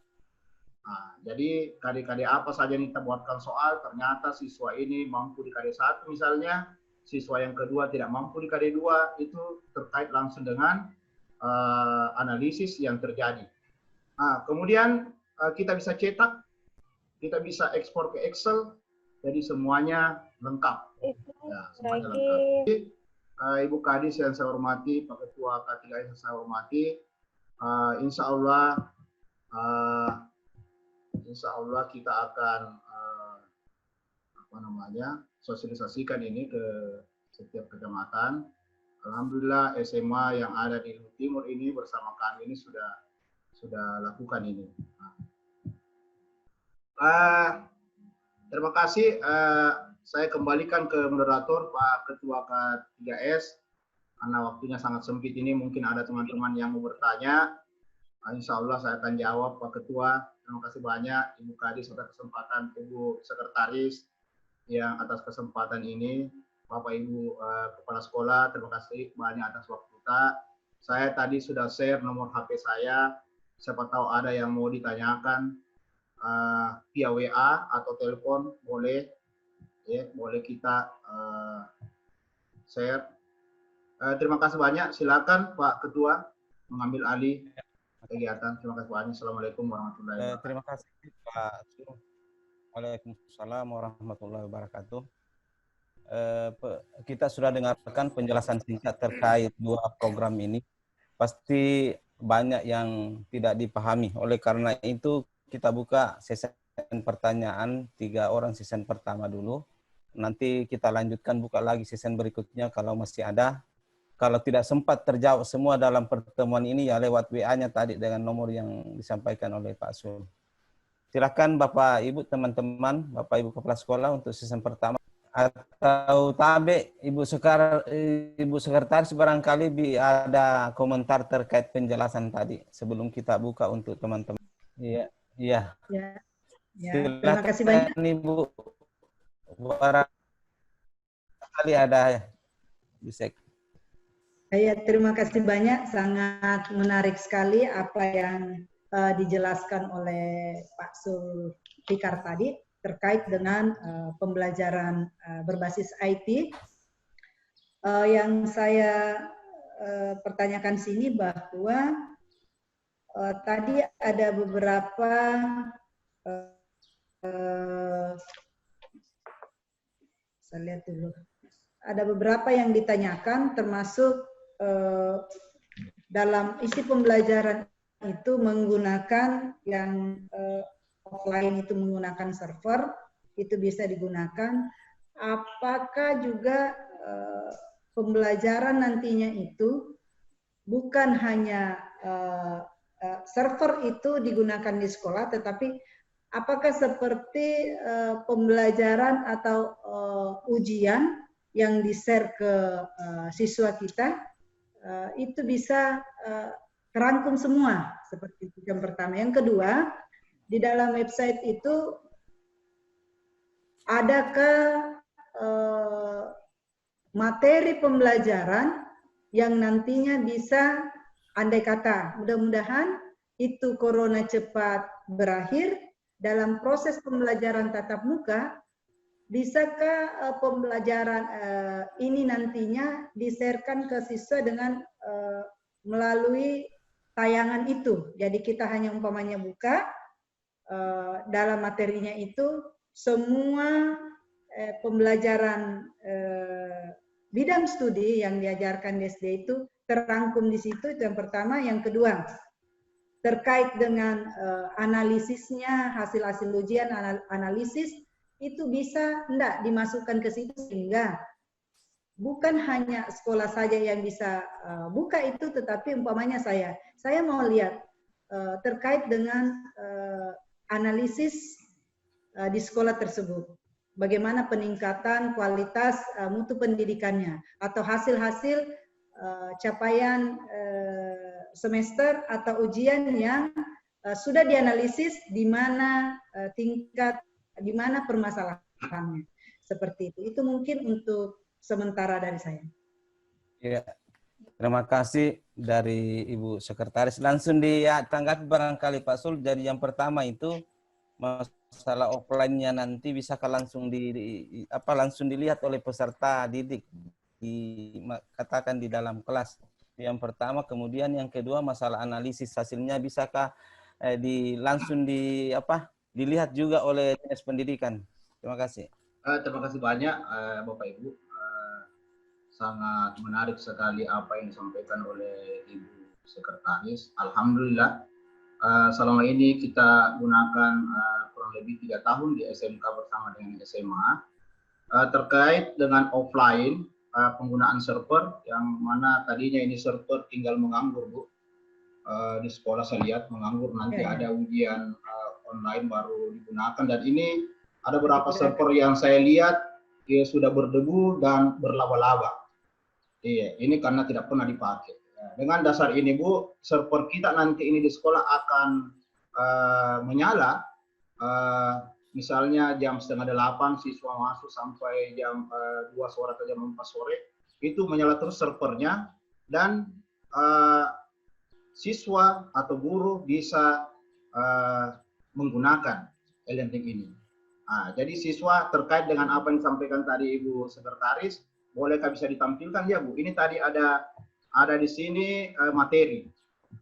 Jadi KD-KD apa saja yang kita buatkan soal, ternyata siswa ini mampu di KD 1 misalnya, siswa yang kedua tidak mampu di KD 2, itu terkait langsung dengan analisis yang terjadi. Kemudian kita bisa cetak, kita bisa ekspor ke Excel, jadi semuanya lengkap. Ya, semuanya lengkap. Jadi, Ibu Kadis yang saya hormati, Pak Ketua K3S yang saya hormati, insya Allah kita akan sosialisasikan ini ke setiap kecamatan. Alhamdulillah SMA yang ada di Luhut Timur ini bersama kami ini sudah lakukan ini. Terima kasih. Saya kembalikan ke moderator Pak Ketua K3S, karena waktunya sangat sempit ini. Mungkin ada teman-teman yang mau bertanya. Insya Allah saya akan jawab Pak Ketua. Terima kasih banyak Ibu Kadis atas kesempatan, Ibu Sekretaris yang atas kesempatan ini. Bapak Ibu Kepala Sekolah, terima kasih banyak atas waktu kita. Saya tadi sudah share nomor HP saya. Siapa tahu ada yang mau ditanyakan via WA atau telepon, boleh. Ya, boleh kita share. Terima kasih banyak. Silakan Pak Ketua mengambil alih kegiatan. Terima kasih banyak. Assalamualaikum warahmatullahi wabarakatuh. Terima kasih Pak. Waalaikumsalam warahmatullahi wabarakatuh. kita sudah dengarkan penjelasan singkat terkait dua program ini. Pasti banyak yang tidak dipahami. Oleh karena itu kita buka sesi pertanyaan 3 orang season pertama dulu. Nanti kita lanjutkan buka lagi season berikutnya kalau masih ada. Kalau tidak sempat terjawab semua dalam pertemuan ini ya lewat WA-nya tadi dengan nomor yang disampaikan oleh Pak Sul. Silakan Bapak Ibu teman-teman, Bapak Ibu kepala sekolah untuk season pertama. Atau Tabe, Ibu Sekretaris barangkali ada komentar terkait penjelasan tadi sebelum kita buka untuk teman-teman. Iya, iya. Ya, ya. Terima kasih banyak. Ibu, barangkali ada Bisek. Ya, terima kasih banyak. Sangat menarik sekali apa yang dijelaskan oleh Pak Zulfikar tadi terkait dengan pembelajaran berbasis IT. Yang saya pertanyakan sini bahwa tadi ada beberapa saya lihat dulu. Ada beberapa yang ditanyakan termasuk dalam isi pembelajaran itu menggunakan yang offline itu menggunakan server, itu bisa digunakan. Apakah juga pembelajaran nantinya itu bukan hanya server itu digunakan di sekolah, tetapi apakah seperti pembelajaran atau ujian yang di-share ke siswa kita, itu bisa terangkum semua, seperti itu yang pertama. Yang kedua, di dalam website itu adakah materi pembelajaran yang nantinya bisa, andai kata mudah-mudahan itu corona cepat berakhir, dalam proses pembelajaran tatap muka, bisakah pembelajaran ini nantinya di-sharekan ke siswa dengan melalui tayangan itu. Jadi kita hanya umpamanya buka, dalam materinya itu semua pembelajaran bidang studi yang diajarkan di SD itu terangkum di situ, itu yang pertama. Yang kedua, terkait dengan analisisnya, hasil-hasil ujian, analisis, itu bisa enggak dimasukkan ke situ sehingga bukan hanya sekolah saja yang bisa buka itu, tetapi umpamanya saya mau lihat terkait dengan analisis di sekolah tersebut. Bagaimana peningkatan kualitas mutu pendidikannya atau hasil-hasil capaian semester atau ujian yang sudah dianalisis di mana tingkat, di mana permasalahannya. Seperti itu. Itu mungkin untuk sementara dari saya. Ya, terima kasih dari Ibu Sekretaris. Langsung ditanggapi barangkali Pak Sul. Jadi yang pertama itu masalah offline-nya nanti bisakah langsung langsung dilihat oleh peserta didik, katakan di dalam kelas. Yang pertama, kemudian yang kedua masalah analisis hasilnya bisakah langsung dilihat juga oleh dinas pendidikan. Terima kasih. Terima kasih banyak Bapak Ibu. Sangat menarik sekali apa yang disampaikan oleh Ibu Sekretaris. Alhamdulillah selama ini kita gunakan kurang lebih 3 tahun di SMK bersama dengan SMA terkait dengan offline penggunaan server, yang mana tadinya ini server tinggal menganggur Bu, di sekolah saya lihat menganggur, nanti ada ujian online baru digunakan, dan ini ada beberapa server yang saya lihat sudah berdebu dan berlaba-laba. Iya, ini karena tidak pernah dipakai. Dengan dasar ini Bu, server kita nanti ini di sekolah akan menyala, misalnya jam 7:30 siswa masuk sampai jam 2 sore atau jam 4 sore, itu menyala terus servernya, dan siswa atau guru bisa menggunakan e-learning ini. Jadi siswa terkait dengan apa yang disampaikan tadi Ibu Sekretaris, bolehkah bisa ditampilkan ya Bu? Ini tadi ada di sini materi,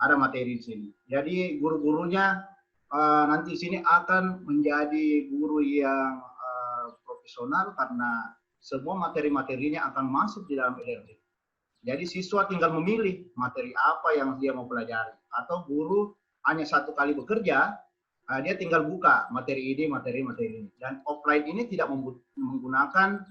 ada materi di sini. Jadi guru-gurunya nanti di sini akan menjadi guru yang profesional, karena semua materi-materinya akan masuk di dalam e-learning. Jadi siswa tinggal memilih materi apa yang dia mau pelajari. Atau guru hanya satu kali bekerja, dia tinggal buka materi ini. Dan offline ini tidak menggunakan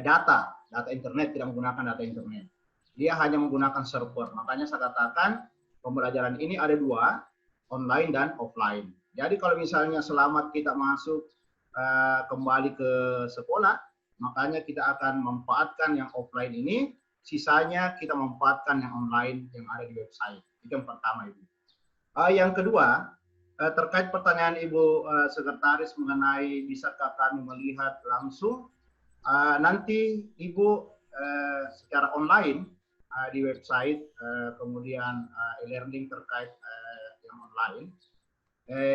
data internet, tidak menggunakan data internet. Dia hanya menggunakan server. Makanya saya katakan pembelajaran ini ada dua, online dan offline. Jadi kalau misalnya selamat kita masuk kembali ke sekolah, makanya kita akan memanfaatkan yang offline ini, sisanya kita memanfaatkan yang online yang ada di website. Itu yang pertama, Ibu. Yang kedua, terkait pertanyaan Ibu Sekretaris mengenai bisakah kami melihat langsung, nanti Ibu secara online di website, kemudian e-learning terkait yang online,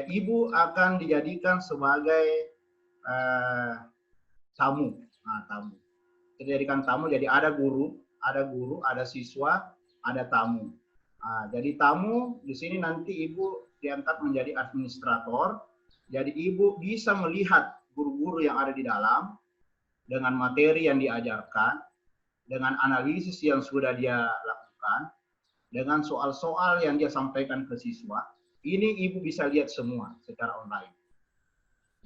Ibu akan dijadikan sebagai tamu. Nah, tamu. Dijadikan tamu, jadi ada guru, ada siswa, ada tamu. Nah, jadi tamu di sini nanti Ibu diangkat menjadi administrator. Jadi Ibu bisa melihat guru-guru yang ada di dalam dengan materi yang diajarkan, dengan analisis yang sudah dia lakukan, dengan soal-soal yang dia sampaikan ke siswa. Ini Ibu bisa lihat semua secara online.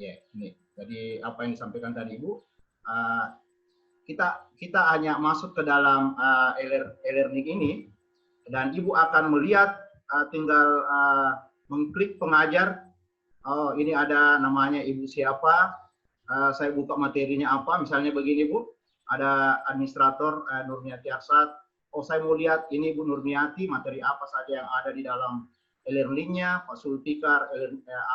Ya, ini. Jadi apa yang disampaikan tadi Ibu, kita hanya masuk ke dalam e-learning ini, dan Ibu akan melihat, tinggal mengklik pengajar. Oh, ini ada namanya Ibu siapa, saya buka materinya apa, misalnya begini Bu, ada administrator Nurmiati Arsad. Oh, saya mau lihat ini Bu Nurmiati, materi apa saja yang ada di dalam e-learningnya, Pak Sulfikar,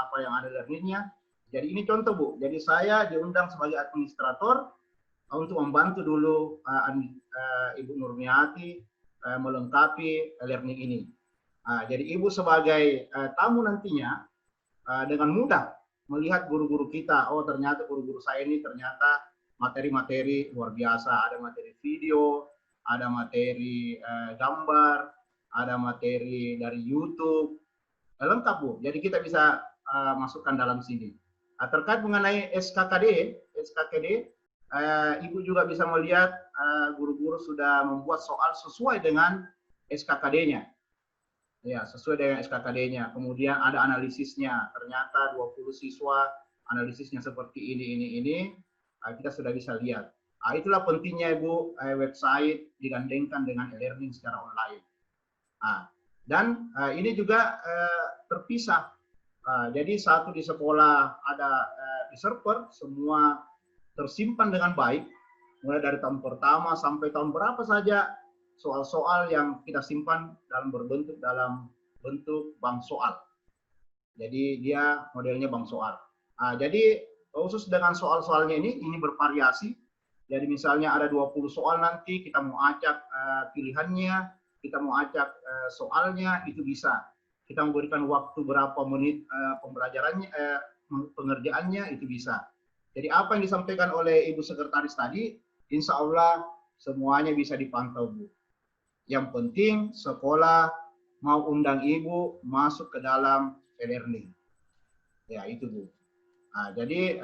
apa yang ada e-learningnya. Jadi ini contoh Bu, jadi saya diundang sebagai administrator untuk membantu dulu Ibu Nurmiati melengkapi e-learning ini. Jadi Ibu sebagai tamu nantinya dengan mudah melihat guru-guru kita, oh ternyata guru-guru saya ini ternyata materi-materi luar biasa, ada materi video, ada materi gambar, ada materi dari YouTube, lengkap Bu. Jadi kita bisa masukkan dalam sini. Terkait mengenai SKKD, Ibu juga bisa melihat guru-guru sudah membuat soal sesuai dengan SKKD-nya. Ya, sesuai dengan SKKD-nya. Kemudian ada analisisnya. Ternyata 20 siswa analisisnya seperti ini. Kita sudah bisa lihat. Itulah pentingnya Ibu website digandengkan dengan e-learning secara online. Dan ini juga terpisah. Jadi satu di sekolah ada di server, semua tersimpan dengan baik, mulai dari tahun pertama sampai tahun berapa saja soal-soal yang kita simpan dalam bentuk bank soal. Jadi dia modelnya bank soal. Jadi khusus dengan soal-soalnya ini bervariasi. Jadi misalnya ada 20 soal, nanti kita mau acak pilihannya, kita mau acak soalnya, itu bisa. Kita memberikan waktu berapa menit pembelajarannya, pengerjaannya, itu bisa. Jadi apa yang disampaikan oleh Ibu Sekretaris tadi, insya Allah semuanya bisa dipantau Bu. Yang penting sekolah mau undang Ibu masuk ke dalam e-learning. Ya itu Bu. Jadi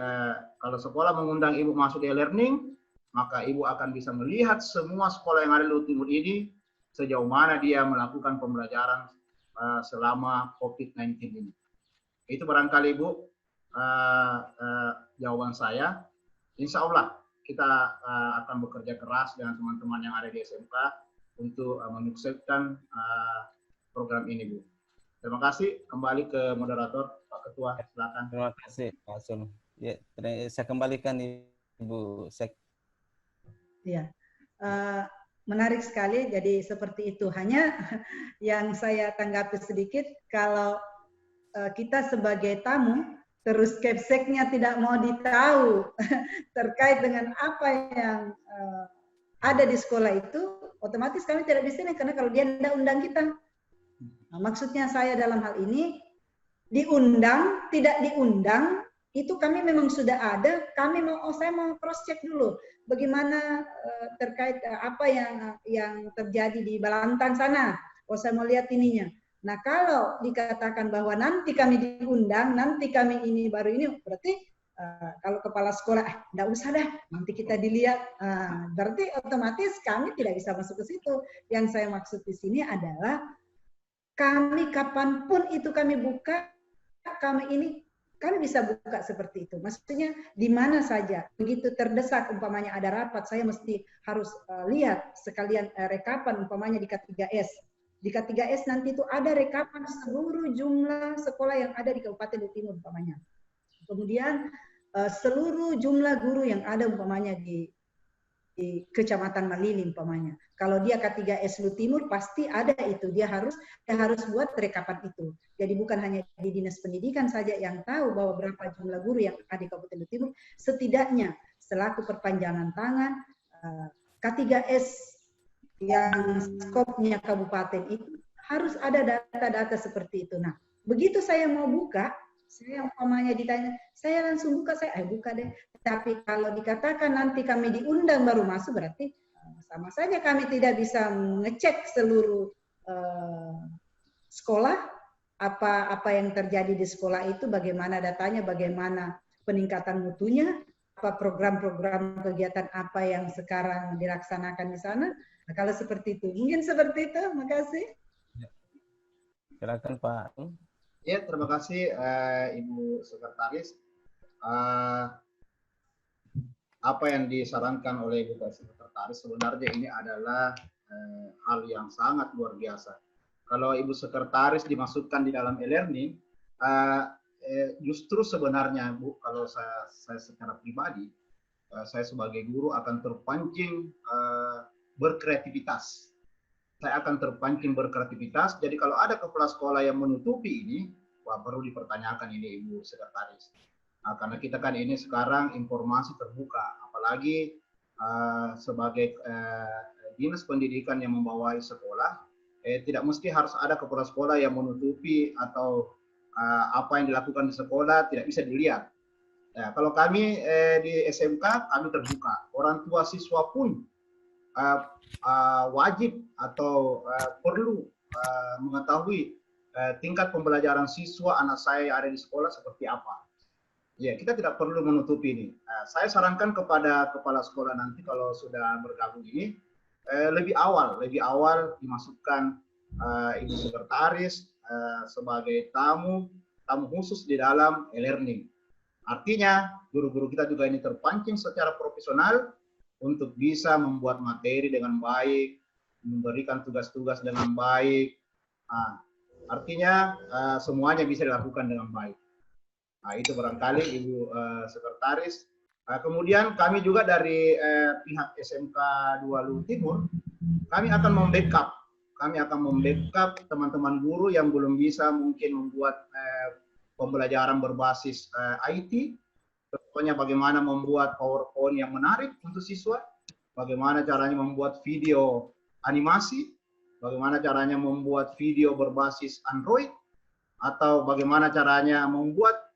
kalau sekolah mengundang Ibu masuk di e-learning, maka Ibu akan bisa melihat semua sekolah yang ada di Luhut Timur ini, sejauh mana dia melakukan pembelajaran selama COVID-19 ini. Itu barangkali Ibu jawaban saya. Insya Allah kita akan bekerja keras dengan teman-teman yang ada di SMK untuk menyukseskan program ini Bu. Terima kasih. Kembali ke moderator Pak Ketua, silakan. Terima kasih Pak Sul. Ya, saya kembalikan Ibu Sek. Ya, menarik sekali. Jadi seperti itu. Hanya yang saya tanggapi sedikit, kalau kita sebagai tamu, terus Kepseknya tidak mau ditahu terkait dengan apa yang ada di sekolah itu, otomatis kami tidak di sini karena kalau dia tidak undang kita. Nah, maksudnya saya dalam hal ini diundang, tidak diundang, itu kami memang sudah ada. Kami saya mau cross check dulu bagaimana terkait apa yang terjadi di Balantan sana. Oh, saya mau lihat ininya. Nah, kalau dikatakan bahwa nanti kami diundang, nanti kami ini baru ini, berarti kalau kepala sekolah, enggak usah dah, nanti kita dilihat. Berarti otomatis kami tidak bisa masuk ke situ. Yang saya maksud di sini adalah kami kapanpun itu kami buka, kami bisa buka seperti itu. Maksudnya di mana saja. Begitu terdesak, umpamanya ada rapat, saya mesti harus lihat sekalian rekapan, umpamanya di K3S. Di K3S nanti itu ada rekapan seluruh jumlah sekolah yang ada di Kabupaten Luwu Timur, umpamanya. Kemudian seluruh jumlah guru yang ada umpamanya di Kecamatan Malili umpamanya. Kalau dia K3S Luwu Timur pasti ada itu. Dia harus buat rekapan itu. Jadi bukan hanya di Dinas Pendidikan saja yang tahu bahwa berapa jumlah guru yang ada di Kabupaten Luwu Timur. Setidaknya selaku perpanjangan tangan K3S yang skopnya kabupaten itu harus ada data-data seperti itu. Nah, begitu saya mau buka, saya umpamanya ditanya, saya langsung buka, saya buka deh. Tapi kalau dikatakan nanti kami diundang baru masuk, berarti sama saja kami tidak bisa mengecek seluruh sekolah, apa yang terjadi di sekolah itu, bagaimana datanya, bagaimana peningkatan mutunya, apa program-program kegiatan apa yang sekarang dilaksanakan di sana. Nah, kalau seperti itu, mungkin seperti itu. Makasih. Silakan Pak. Ya, terima kasih Ibu Sekretaris. Apa yang disarankan oleh Ibu Sekretaris sebenarnya ini adalah hal yang sangat luar biasa. Kalau Ibu Sekretaris dimasukkan di dalam e-learning, justru sebenarnya Bu, kalau saya secara pribadi, saya sebagai guru akan terpancing berkreativitas. Saya akan terpancing berkreativitas. Jadi kalau ada kepala sekolah yang menutupi ini, wah perlu dipertanyakan ini Ibu Sekretaris. Nah, karena kita kan ini sekarang informasi terbuka, apalagi sebagai dinas pendidikan yang membawai sekolah, tidak mesti harus ada kepala sekolah yang menutupi atau apa yang dilakukan di sekolah tidak bisa dilihat. Ya, kalau kami di SMK kami terbuka, orang tua siswa pun wajib atau perlu mengetahui tingkat pembelajaran siswa anak saya yang ada di sekolah seperti apa. Ya, kita tidak perlu menutupi ini. Saya sarankan kepada kepala sekolah nanti kalau sudah bergabung ini lebih awal dimasukkan Ibu Sekretaris sebagai tamu khusus di dalam e-learning. Artinya guru-guru kita juga ini terpancing secara profesional untuk bisa membuat materi dengan baik, memberikan tugas-tugas dengan baik. Artinya semuanya bisa dilakukan dengan baik. Nah, itu barangkali Ibu Sekretaris. Kemudian kami juga dari pihak SMK 2 Luwu Timur, kami akan membackup. Kami akan membackup teman-teman guru yang belum bisa mungkin membuat pembelajaran berbasis IT. Contohnya bagaimana membuat PowerPoint yang menarik untuk siswa, bagaimana caranya membuat video animasi, bagaimana caranya membuat video berbasis Android, atau bagaimana caranya membuat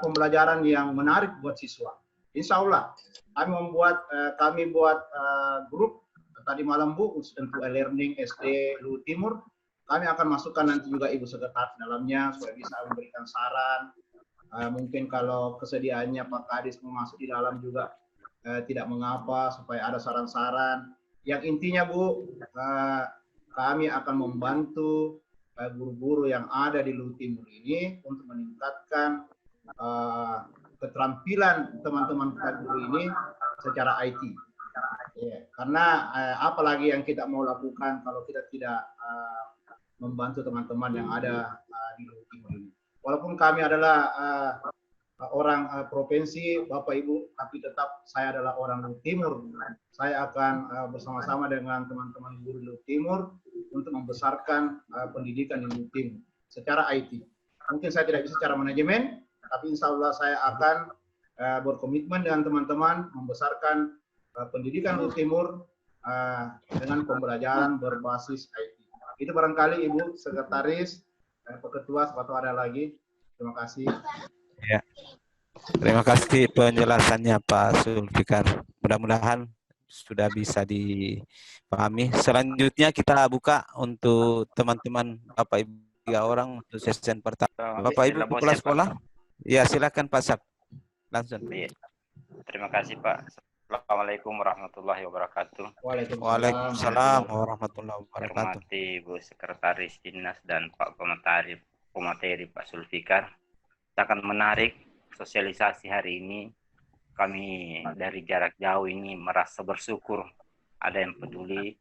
pembelajaran yang menarik buat siswa. Insya Allah kami buat grup tadi malam Bu untuk e-learning SD Luwu Timur. Kami akan masukkan nanti juga Ibu Sekretaris dalamnya supaya bisa memberikan saran. Mungkin kalau kesediaannya Pak Kadis mau masuk di dalam juga tidak mengapa supaya ada saran-saran. Yang intinya Bu, kami akan membantu guru-guru yang ada di Luwu Timur ini untuk meningkatkan keterampilan teman-teman guru ini secara IT. Ya, karena apalagi yang kita mau lakukan kalau kita tidak membantu teman-teman yang ada di Luwu Timur ini. Walaupun kami adalah orang provinsi, Bapak Ibu, tapi tetap saya adalah orang Luwu Timur. Saya akan bersama-sama dengan teman-teman guru Luwu Timur untuk membesarkan pendidikan di Luwu Timur secara IT. Mungkin saya tidak bisa secara manajemen, tapi insya Allah saya akan berkomitmen dengan teman-teman membesarkan pendidikan Luwu Timur dengan pembelajaran berbasis IT. Itu barangkali Ibu Sekretaris, Pak Ketua, sepatu ada lagi. Terima kasih. Ya. Terima kasih penjelasannya Pak Zulfikar. Mudah-mudahan sudah bisa dipahami. Selanjutnya kita buka untuk teman-teman Bapak Ibu 3 orang untuk sesi pertama. Bapak Ibu kepala sekolah. Ya, silakan Pak Sab. Langsung. Iya. Terima kasih Pak. Assalamualaikum warahmatullahi wabarakatuh. Waalaikumsalam warahmatullahi wabarakatuh. Hormati Bu Sekretaris Dinas dan Pak Pemateri Pak Sulfikar. Sangat menarik sosialisasi hari ini. Kami dari jarak jauh ini merasa bersyukur ada yang peduli.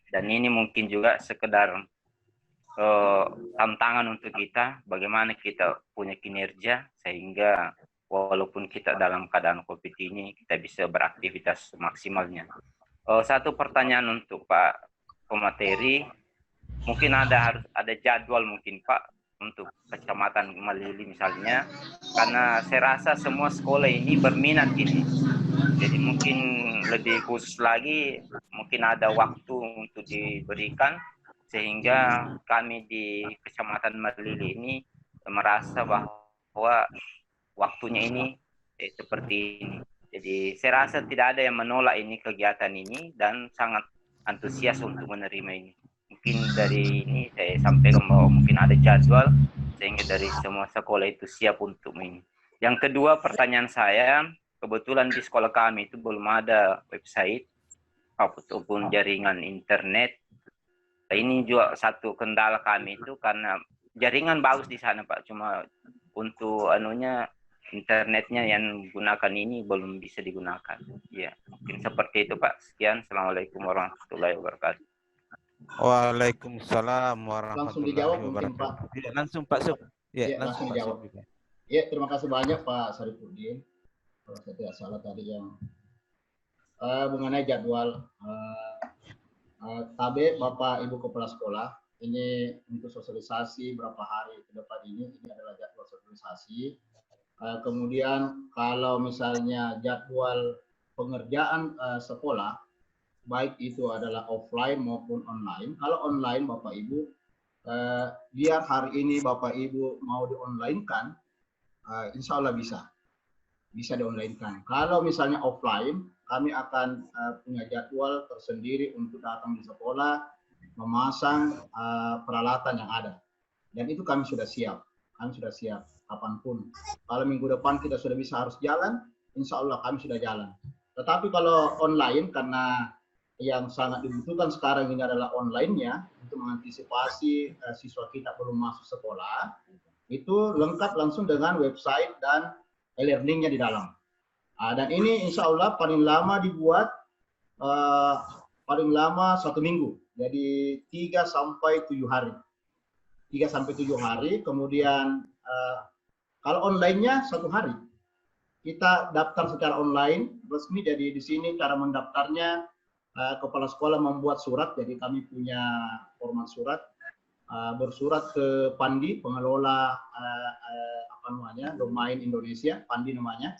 Dan ini mungkin juga sekedar tantangan untuk kita, bagaimana kita punya kinerja sehingga walaupun kita dalam keadaan COVID ini kita bisa beraktivitas semaksimalnya. Satu pertanyaan untuk Pak Pemateri, mungkin harus ada jadwal mungkin Pak untuk Kecamatan Malili misalnya, karena saya rasa semua sekolah ini berminat ini. Jadi mungkin lebih khusus lagi, mungkin ada waktu untuk diberikan sehingga kami di Kecamatan Malili ini merasa bahwa waktunya ini seperti ini. Jadi saya rasa tidak ada yang menolak ini kegiatan ini dan sangat antusias untuk menerima ini. Mungkin dari ini saya sampaikan bahwa mungkin ada jadwal sehingga dari semua sekolah itu siap untuk ini. Yang kedua pertanyaan saya, kebetulan di sekolah kami itu belum ada website ataupun jaringan internet. Ini juga satu kendala kami itu karena jaringan bagus di sana Pak, cuma untuk internetnya yang gunakan ini belum bisa digunakan. Ya, mungkin seperti itu Pak. Sekian. Assalamualaikum warahmatullahi wabarakatuh. Waalaikumsalam warahmatullahi Langsung dijawab mungkin Pak. wabarakatuh. Ya, langsung Pak Sub. Ya, Ya, langsung Pak dijawab. Sub. Ya, terima kasih banyak Pak Sarifudin. Kalau saya tidak salah tadi yang mengenai jadwal KB Bapak Ibu Kepala Sekolah, ini untuk sosialisasi berapa hari ke depan ini adalah jadwal sosialisasi. Kemudian kalau misalnya jadwal pengerjaan sekolah, baik itu adalah offline maupun online. Kalau online Bapak Ibu, biar hari ini Bapak Ibu mau di-online-kan, insya Allah bisa di-online-kan. Kalau misalnya offline, kami akan punya jadwal tersendiri untuk datang di sekolah, memasang peralatan yang ada. Dan itu kami sudah siap. Kami sudah siap kapanpun. Kalau minggu depan kita sudah bisa harus jalan, insya Allah kami sudah jalan. Tetapi kalau online, karena yang sangat dibutuhkan sekarang ini adalah online-nya, untuk mengantisipasi siswa kita belum masuk sekolah, itu lengkap langsung dengan website dan e-learning-nya di dalam. Dan ini insya Allah paling lama dibuat paling lama 1 minggu, jadi 3 sampai 7 hari. 3 sampai 7 hari, kemudian kalau online-nya 1 hari. Kita daftar secara online resmi, jadi di sini cara mendaftarnya kepala sekolah membuat surat, jadi kami punya format surat, bersurat ke Pandi, pengelola domain Indonesia, Pandi namanya,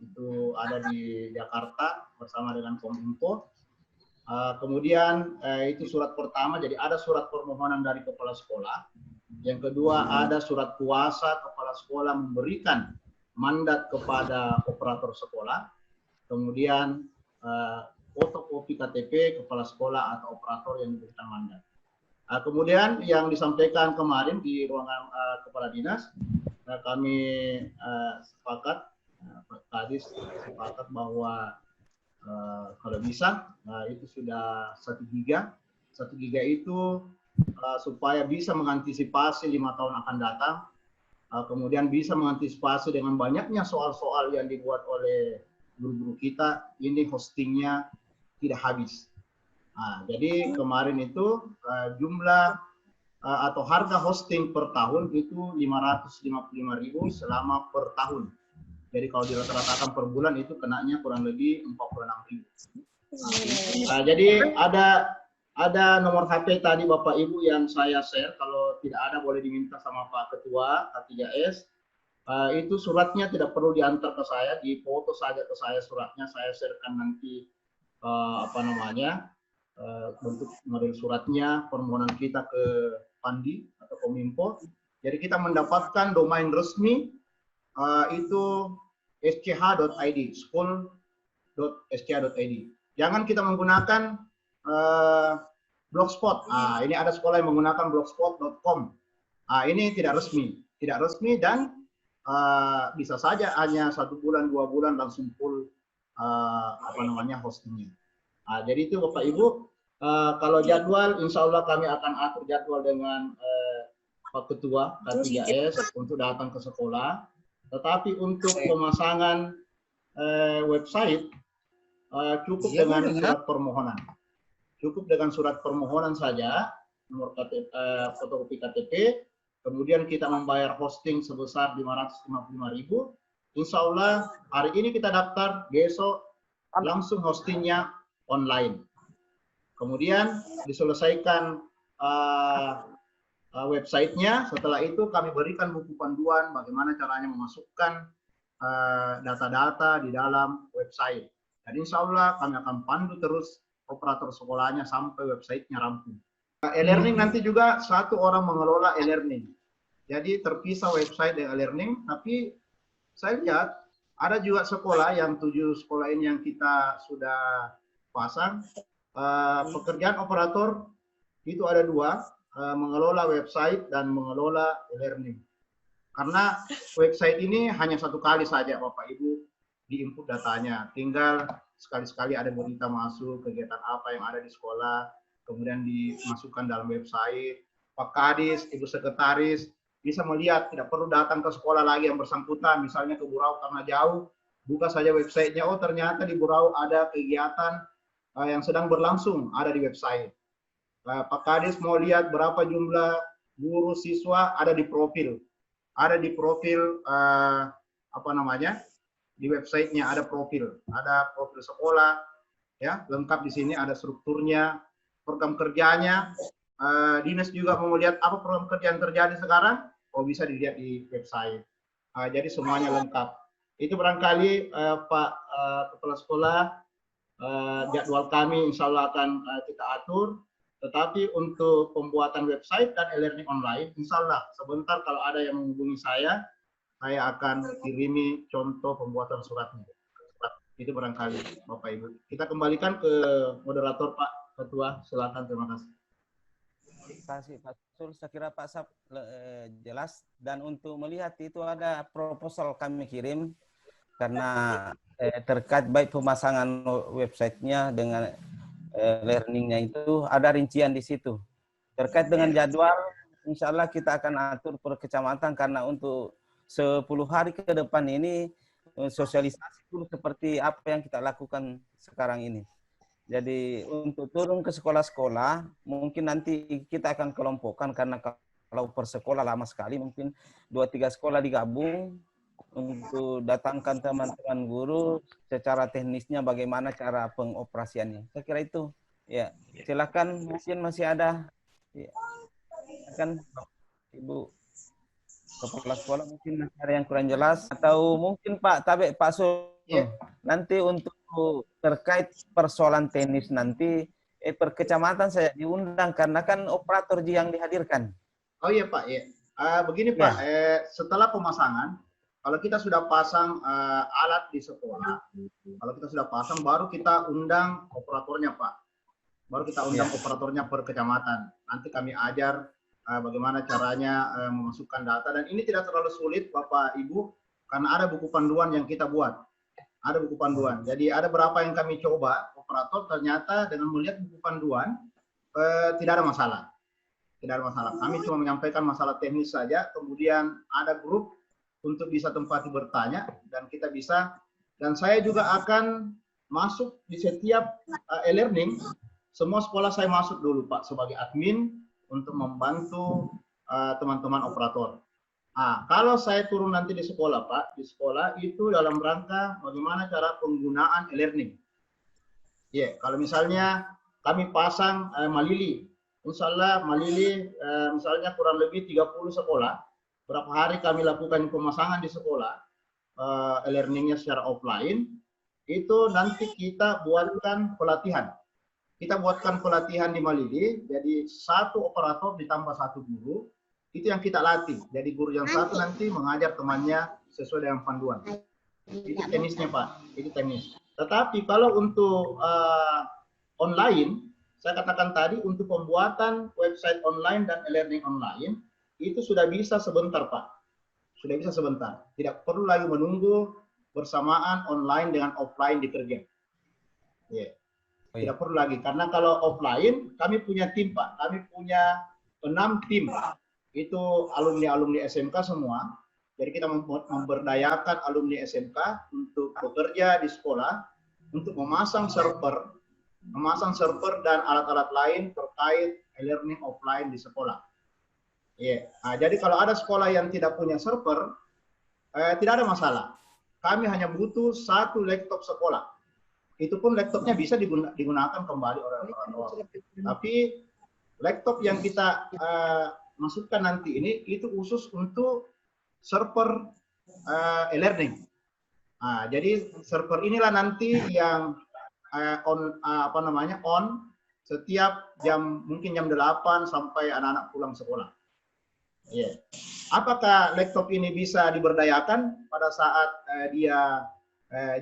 itu ada di Jakarta bersama dengan Kominfo. Kemudian itu surat pertama, jadi ada surat permohonan dari kepala sekolah. Yang kedua ada surat kuasa kepala sekolah memberikan mandat kepada operator sekolah. Kemudian fotokopi KTP kepala sekolah atau operator yang diberikan mandat. Kemudian yang disampaikan kemarin di ruangan kepala dinas, kami sepakat bahwa kalau bisa itu sudah 1 giga. 1 giga itu supaya bisa mengantisipasi 5 tahun akan datang, kemudian bisa mengantisipasi dengan banyaknya soal-soal yang dibuat oleh guru-guru kita, ini hostingnya tidak habis. Jadi kemarin itu jumlah atau harga hosting per tahun itu 555.000 selama per tahun. Jadi kalau dirata-ratakan per bulan itu kenanya kurang lebih 46.000. Jadi ada nomor HP tadi Bapak Ibu yang saya share, kalau tidak ada boleh diminta sama Pak Ketua K3S. Itu suratnya tidak perlu diantar ke saya, difoto saja ke saya suratnya, saya sharekan nanti bentuk model suratnya, permohonan kita ke Pandi atau Kominfo. Jadi kita mendapatkan domain resmi itu sch.id, school.sch.id. Jangan kita menggunakan blogspot. Ini ada sekolah yang menggunakan blogspot.com. Ini tidak resmi dan bisa saja hanya 1 bulan 2 bulan langsung full hostingnya. Jadi itu Bapak Ibu, kalau jadwal insya Allah kami akan atur jadwal dengan Pak Ketua K3S untuk datang ke sekolah. Tetapi untuk pemasangan website cukup dengan surat permohonan. Cukup dengan surat permohonan saja, nomor fotokopi KTP, kemudian kita membayar hosting sebesar 555.000. Insya Allah hari ini kita daftar, besok langsung hostingnya online. Kemudian diselesaikan websitenya, setelah itu kami berikan buku panduan bagaimana caranya memasukkan data-data di dalam website. Dan insya Allah kami akan pandu terus operator sekolahnya sampai websitenya rampung. E-learning nanti juga satu orang mengelola e-learning. Jadi terpisah website dan e-learning, tapi saya lihat ada juga sekolah yang 7 sekolah ini yang kita sudah pasang. Pekerjaan operator itu ada 2, mengelola website dan mengelola e-learning. Karena website ini hanya 1 kali saja Bapak Ibu diinput datanya. Tinggal sekali-sekali ada berita masuk, kegiatan apa yang ada di sekolah, kemudian dimasukkan dalam website. Pak Kadis, Ibu Sekretaris bisa melihat, tidak perlu datang ke sekolah lagi yang bersangkutan, misalnya ke Burau karena jauh, buka saja websitenya, oh ternyata di Burau ada kegiatan yang sedang berlangsung, ada di website. Pak Kadis mau lihat berapa jumlah guru siswa ada di profil. Ada di profil di websitenya ada profil sekolah, ya lengkap di sini ada strukturnya, program kerjanya. Dinas juga mau lihat apa program kerja yang terjadi sekarang, bisa dilihat di website. Jadi semuanya lengkap. Itu barangkali Pak Kepala Sekolah, jadwal kami insya Allah akan kita atur. Tetapi untuk pembuatan website dan e-learning online, insya Allah sebentar kalau ada yang menghubungi saya akan kirimi contoh pembuatan suratnya. Itu barangkali Bapak Ibu. Kita kembalikan ke moderator Pak Ketua, silakan, terima kasih. Terima kasih Pak Sul, saya kira Pak Sab jelas. Dan untuk melihat itu ada proposal kami kirim, karena terkait baik pemasangan websitenya dengan learningnya itu ada rincian di situ. Terkait dengan jadwal, insya Allah kita akan atur per kecamatan, karena untuk 10 hari ke depan ini sosialisasi dulu seperti apa yang kita lakukan sekarang ini. Jadi untuk turun ke sekolah-sekolah, mungkin nanti kita akan kelompokkan, karena kalau per sekolah lama sekali, mungkin 2-3 sekolah digabung untuk datangkan teman-teman guru secara teknisnya bagaimana cara pengoperasiannya. Saya kira itu. Ya, silakan, mungkin masih ada. Ya. Kan Ibu Kepala Sekolah mungkin ada yang kurang jelas, atau mungkin Pak Sul, nanti untuk terkait persoalan teknis nanti per kecamatan saya diundang, karena kan operator yang dihadirkan. Oh iya Pak, ya. Begini Pak, setelah pemasangan, kalau kita sudah pasang alat di sekolah, baru kita undang operatornya Pak. Baru kita undang operatornya per kecamatan. Nanti kami ajar bagaimana caranya memasukkan data. Dan ini tidak terlalu sulit Bapak Ibu, karena ada buku panduan yang kita buat. Ada buku panduan. Jadi ada berapa yang kami coba, operator ternyata dengan melihat buku panduan tidak ada masalah. Tidak ada masalah. Kami cuma menyampaikan masalah teknis saja, kemudian ada grup untuk bisa tempati bertanya, dan kita bisa, dan saya juga akan masuk di setiap e-learning, semua sekolah saya masuk dulu Pak sebagai admin untuk membantu teman-teman operator. Kalau saya turun nanti di sekolah Pak, di sekolah itu dalam rangka bagaimana cara penggunaan e-learning. Kalau misalnya kami pasang Malili, insya Allah Malili misalnya kurang lebih 30 sekolah, berapa hari kami lakukan pemasangan di sekolah, e-learningnya secara offline, itu nanti kita buatkan pelatihan. Kita buatkan pelatihan di Malili, jadi 1 operator ditambah 1 guru, itu yang kita latih. Jadi guru yang 1 nanti mengajar temannya sesuai dengan panduan. Itu teknisnya Pak, itu teknis. Tetapi kalau untuk online, saya katakan tadi untuk pembuatan website online dan e-learning online, itu sudah bisa sebentar Pak. sudah bisa sebentar. Tidak perlu lagi menunggu bersamaan online dengan offline dikerja. Ya. Tidak perlu lagi, karena kalau offline kami punya tim Pak, kami punya 6 tim, itu alumni-alumni SMK semua. Jadi kita memberdayakan alumni SMK untuk bekerja di sekolah, untuk memasang server dan alat-alat lain terkait e-learning offline di sekolah. Yeah. Nah, jadi kalau ada sekolah yang tidak punya server, tidak ada masalah. Kami hanya butuh 1 laptop sekolah. Itu pun laptopnya bisa digunakan kembali oleh orang. Tapi laptop yang kita masukkan nanti ini itu khusus untuk server e-learning. Nah, jadi server inilah nanti yang on setiap jam, mungkin jam 8 sampai anak-anak pulang sekolah. Yeah. Apakah laptop ini bisa diberdayakan pada saat dia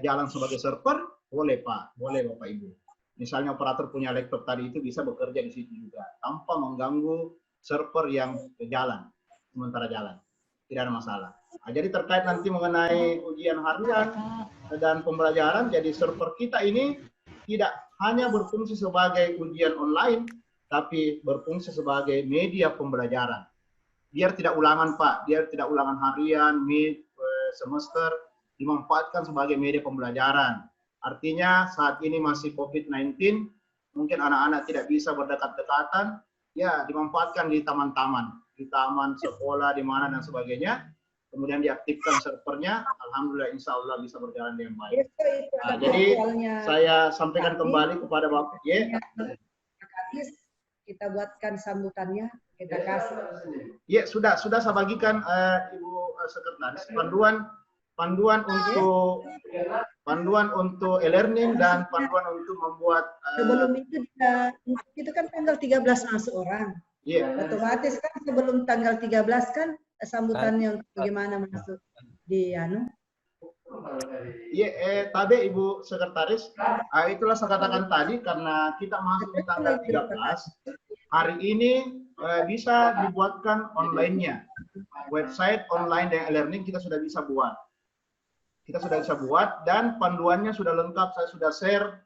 jalan sebagai server? Boleh Pak, boleh Bapak Ibu. Misalnya operator punya laptop tadi itu bisa bekerja di situ juga tanpa mengganggu server yang jalan, sementara jalan. Tidak ada masalah. Nah, jadi terkait nanti mengenai ujian harian dan pembelajaran, jadi server kita ini tidak hanya berfungsi sebagai ujian online, tapi berfungsi sebagai media pembelajaran. Biar tidak ulangan Pak, biar tidak ulangan harian, mid, semester, dimanfaatkan sebagai media pembelajaran. Artinya saat ini masih COVID-19, mungkin anak-anak tidak bisa berdekat-dekatan, ya dimanfaatkan di taman-taman, di taman sekolah, di mana dan sebagainya. Kemudian diaktifkan servernya, alhamdulillah insya Allah bisa berjalan dengan baik. Nah, jadi saya sampaikan kembali kepada Bapak. Kita buatkan sambutannya, kita kasih. Ya, sudah saya bagikan Ibu Sekretaris panduan untuk e-learning dan panduan untuk membuat sebelum itu kan tanggal 13 masuk orang. Iya. Otomatis kan sebelum tanggal 13 kan sambutannya untuk bagaimana masuk di Iya, tadi Ibu Sekretaris, itulah saya katakan tadi, karena kita masuk di tanggal 13, hari ini bisa dibuatkan online-nya. Website online dan e-learning kita sudah bisa buat. Dan panduannya sudah lengkap, saya sudah share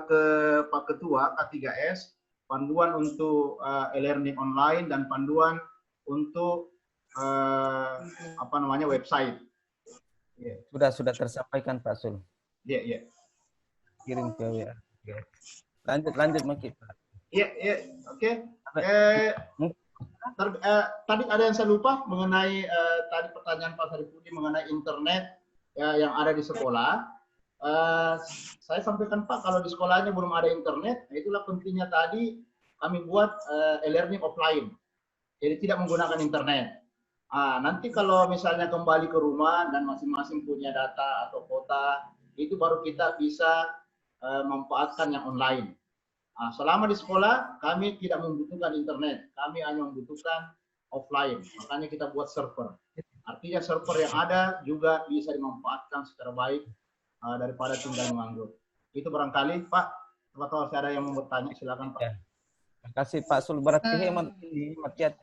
ke Pak Ketua K3S, panduan untuk e-learning online dan panduan untuk website. Yeah. Sudah tersampaikan Pak Sul. Iya. Kirim ke WA. Lanjut Maki Pak. Iya, oke. Tadi ada yang saya lupa mengenai tadi pertanyaan Pak Saripudi mengenai internet yang ada di sekolah. Saya sampaikan Pak, kalau di sekolahnya belum ada internet, itulah pentingnya tadi kami buat e-learning offline. Jadi tidak menggunakan internet. Nanti kalau misalnya kembali ke rumah dan masing-masing punya data atau kuota, itu baru kita bisa memanfaatkan yang online. Selama di sekolah, kami tidak membutuhkan internet, kami hanya membutuhkan offline. Makanya kita buat server. Artinya server yang ada juga bisa dimanfaatkan secara baik daripada tinggal menganggur. Itu barangkali Pak, kalau ada yang mau bertanya, silakan Pak. Terima kasih Pak Sul. Berarti hemat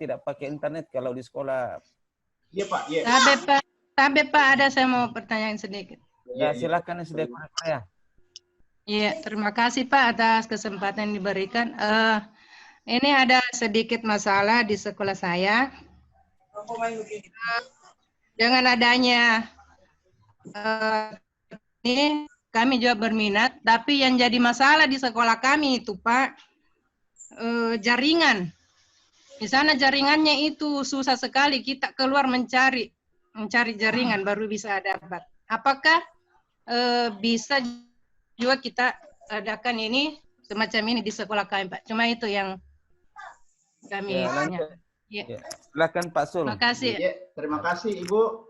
tidak pakai internet kalau di sekolah. Iya Pak. Iya. Sampai Pak, ada saya mau pertanyaan sedikit. Ya, silakan SD Korea. Iya, terima kasih Pak atas kesempatan yang diberikan. Ini ada sedikit masalah di sekolah saya. Dengan adanya ini kami juga berminat, tapi yang jadi masalah di sekolah kami itu Pak, jaringan. Di sana jaringannya itu susah sekali, kita keluar mencari jaringan baru bisa dapat. Apakah bisa juga kita adakan ini semacam ini di sekolah kami Pak? Cuma itu yang kami tanya. Ya. Silakan Pak Sul. Terima kasih. Ya, terima kasih Ibu.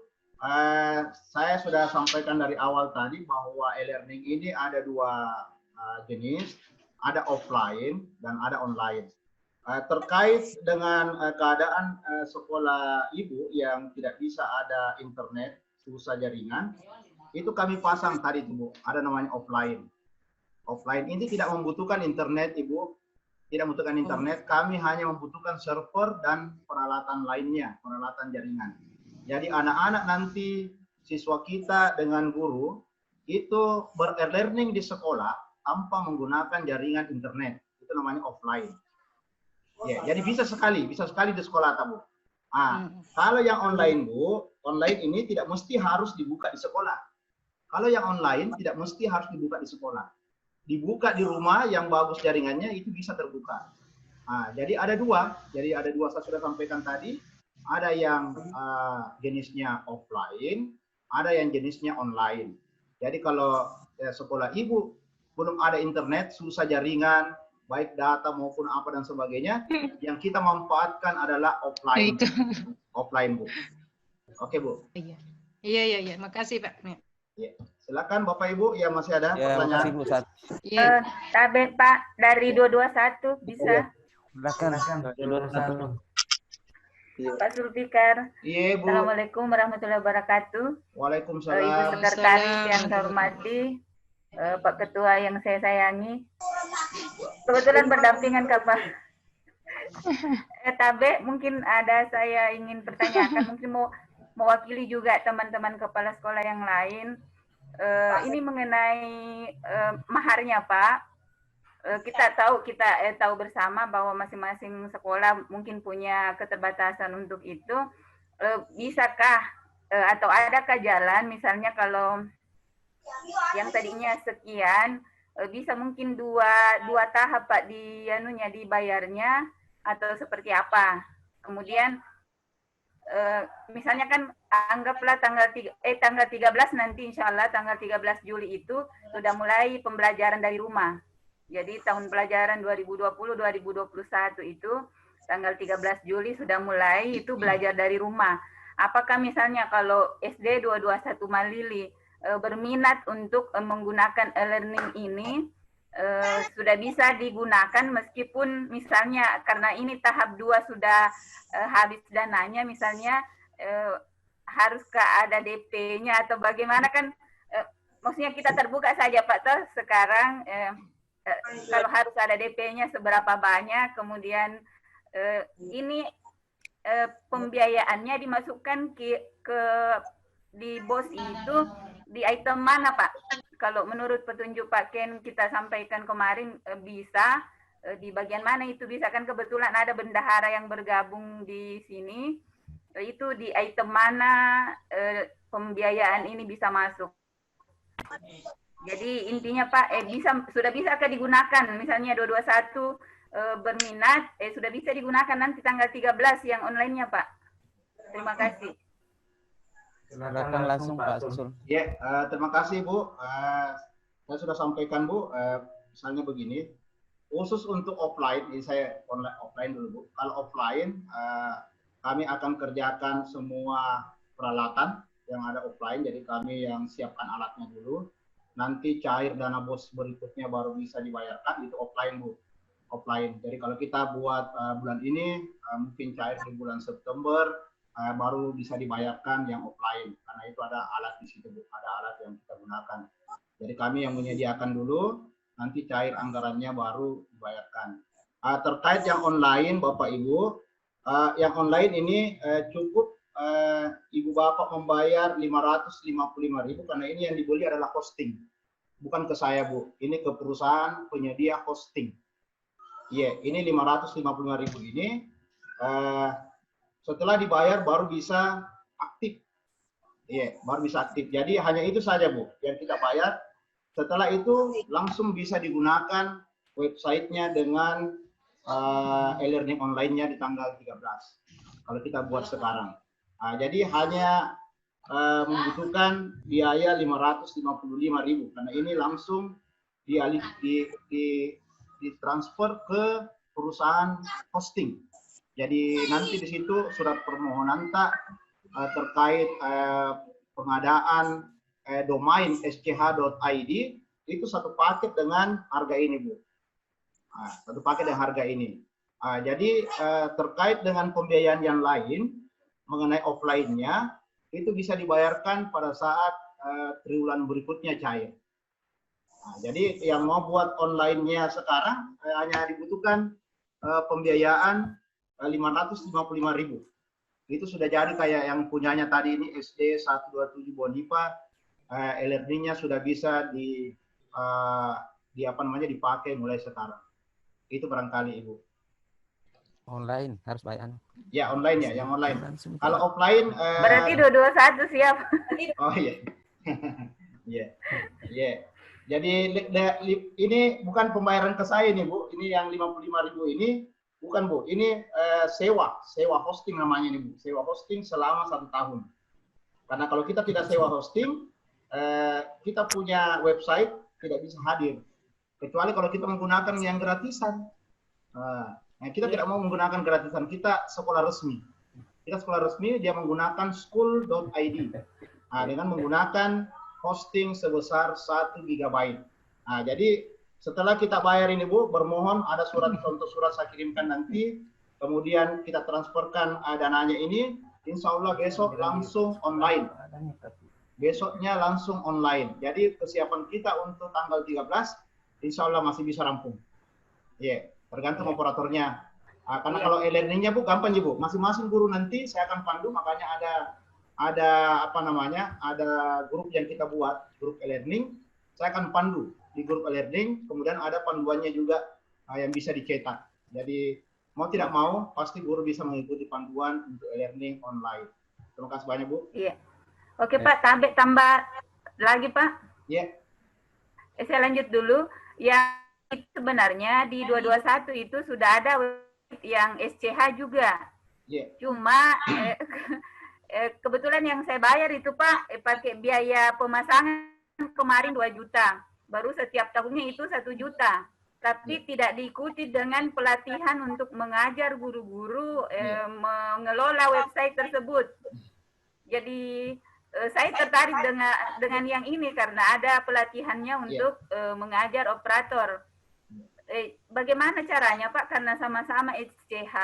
Saya sudah sampaikan dari awal tadi bahwa e-learning ini ada 2 jenis, ada offline dan ada online. Terkait dengan keadaan sekolah Ibu yang tidak bisa ada internet, susah jaringan, itu kami pasang tadi Bu, ada namanya offline. Offline ini tidak membutuhkan internet Ibu, tidak membutuhkan internet, kami hanya membutuhkan server dan peralatan lainnya, peralatan jaringan. Jadi anak-anak nanti siswa kita dengan guru itu ber-learning di sekolah tanpa menggunakan jaringan internet. Itu namanya offline. Ya, jadi bisa sekali di sekolah tamu. Kalau yang online Bu, online ini tidak mesti harus dibuka di sekolah. Kalau yang online tidak mesti harus dibuka di sekolah. Dibuka di rumah yang bagus jaringannya itu bisa terbuka. Jadi ada dua saya sudah sampaikan tadi. Ada yang jenisnya offline, ada yang jenisnya online. Jadi kalau sekolah ibu belum ada internet, susah jaringan, baik data maupun apa dan sebagainya, yang kita manfaatkan adalah offline. Offline, Bu. Oke, Bu. Iya. Makasih, Pak. Ya. Silakan Bapak Ibu yang masih ada pertanyaan. Makasih, Bu. Iya. Tabe Pak dari 221 bisa. Silakan. Pak Zulfikar. Iya, Bu. Assalamualaikum warahmatullahi wabarakatuh. Waalaikumsalam. Ibu Sekretaris yang saya hormati, Pak Ketua yang saya sayangi. Kebetulan berdampingan Pak. Tabe, mungkin ada saya ingin pertanyakan, mungkin mau mewakili juga teman-teman kepala sekolah yang lain. Ini mengenai maharnya Pak. Kita tahu bersama bahwa masing-masing sekolah mungkin punya keterbatasan untuk itu. Bisakah atau adakah jalan misalnya kalau yang tadinya sekian bisa mungkin dua tahap Pak dibayarnya atau seperti apa? Kemudian misalnya kan anggaplah tanggal 13 nanti insya Allah tanggal 13 Juli itu sudah mulai pembelajaran dari rumah. Jadi tahun pelajaran 2020-2021 itu tanggal 13 Juli sudah mulai itu belajar dari rumah. Apakah misalnya kalau SD 221 Malili berminat untuk menggunakan e-learning ini sudah bisa digunakan meskipun misalnya karena ini tahap 2 sudah habis dananya misalnya haruskah ada DP-nya atau bagaimana kan maksudnya kita terbuka saja Pak toh sekarang kalau harus ada DP-nya seberapa banyak, kemudian ini pembiayaannya dimasukkan ke di BOS itu di item mana Pak? Kalau menurut petunjuk Pak Ken kita sampaikan kemarin bisa di bagian mana itu bisa kan kebetulan ada bendahara yang bergabung di sini itu di item mana pembiayaan ini bisa masuk. Jadi intinya Pak, sudah bisakah digunakan misalnya 221 berminat, sudah bisa digunakan nanti tanggal 13 yang online-nya Pak. Terima kasih. Silakan langsung Pak Susul. Ya, terima kasih Bu. Saya sudah sampaikan Bu, misalnya begini, khusus untuk offline, ini saya offline dulu Bu. Kalau offline, kami akan kerjakan semua peralatan yang ada offline, jadi kami yang siapkan alatnya dulu. Nanti cair dana BOS berikutnya baru bisa dibayarkan, itu offline Bu. Offline. Jadi kalau kita buat bulan ini, mungkin cair di bulan September, baru bisa dibayarkan yang offline. Karena itu ada alat di situ Bu, ada alat yang kita gunakan. Jadi kami yang menyediakan dulu, nanti cair anggarannya baru dibayarkan. Terkait yang online Bapak Ibu, yang online ini cukup Ibu Bapak membayar 555.000 karena ini yang dibeli adalah hosting. Bukan ke saya Bu, ini ke perusahaan penyedia hosting. Iya, ini 555.000 ini setelah dibayar baru bisa aktif. Iya, baru bisa aktif. Jadi hanya itu saja Bu yang kita bayar. Setelah itu langsung bisa digunakan websitenya dengan e-learning online-nya di tanggal 13. Kalau kita buat sekarang. Jadi hanya membutuhkan biaya 555.000 karena ini langsung ditransfer ke perusahaan hosting. Jadi nanti di situ surat permohonan terkait pengadaan domain sch.id itu satu paket dengan harga ini Bu. Satu paket dengan harga ini. Jadi terkait dengan pembiayaan yang lain mengenai offline-nya itu bisa dibayarkan pada saat triwulan berikutnya cair. Jadi yang mau buat online-nya sekarang hanya dibutuhkan pembiayaan 555.000. itu sudah jadi kayak yang punyanya tadi ini SD 127 Bonipa, e-learningnya sudah bisa di apa namanya dipakai mulai sekarang. Itu barangkali Ibu. Online harus bayar. Ya online ya, yang online. Kalau offline Berarti 221 siap. oh iya. Iya. Iya. Jadi ini bukan pembayaran ke saya nih Bu, ini yang 55.000 ini bukan Bu, ini sewa hosting namanya nih Bu, sewa hosting selama 1 tahun. Karena kalau kita tidak sewa hosting, kita punya website tidak bisa hadir, kecuali kalau kita menggunakan yang gratisan. Nah, kita tidak mau menggunakan gratisan, kita sekolah resmi. Kita sekolah resmi, dia menggunakan school.id. Nah, dengan menggunakan hosting sebesar 1 GB. Nah, jadi setelah kita bayar ini Bu, bermohon ada surat contoh surat saya kirimkan nanti, kemudian kita transferkan dananya ini, insya Allah besok langsung online. Besoknya langsung online. Jadi kesiapan kita untuk tanggal 13, insya Allah masih bisa rampung. Iya, tergantung operatornya. Karena kalau e-learningnya Bu, gampang ya Bu. Masing-masing guru nanti saya akan pandu, makanya ada apa namanya, ada grup yang kita buat, grup e-learning. Saya akan pandu di grup e-learning, kemudian ada panduannya juga yang bisa dicetak. Jadi mau tidak mau pasti guru bisa mengikuti panduan untuk e-learning online. Terima kasih banyak Bu. Iya. Oke Pak, tambah lagi Pak. Iya. Saya lanjut dulu. Yang sebenarnya di 221 itu sudah ada yang SCH juga. Iya. Cuma kebetulan yang saya bayar itu Pak, pakai biaya pemasangan kemarin 2 juta. Baru setiap tahunnya itu 1 juta. Tapi tidak diikuti dengan pelatihan untuk mengajar guru-guru mengelola website tersebut. Jadi saya tertarik dengan yang ini karena ada pelatihannya untuk mengajar operator. Bagaimana caranya Pak? Karena sama-sama SCH,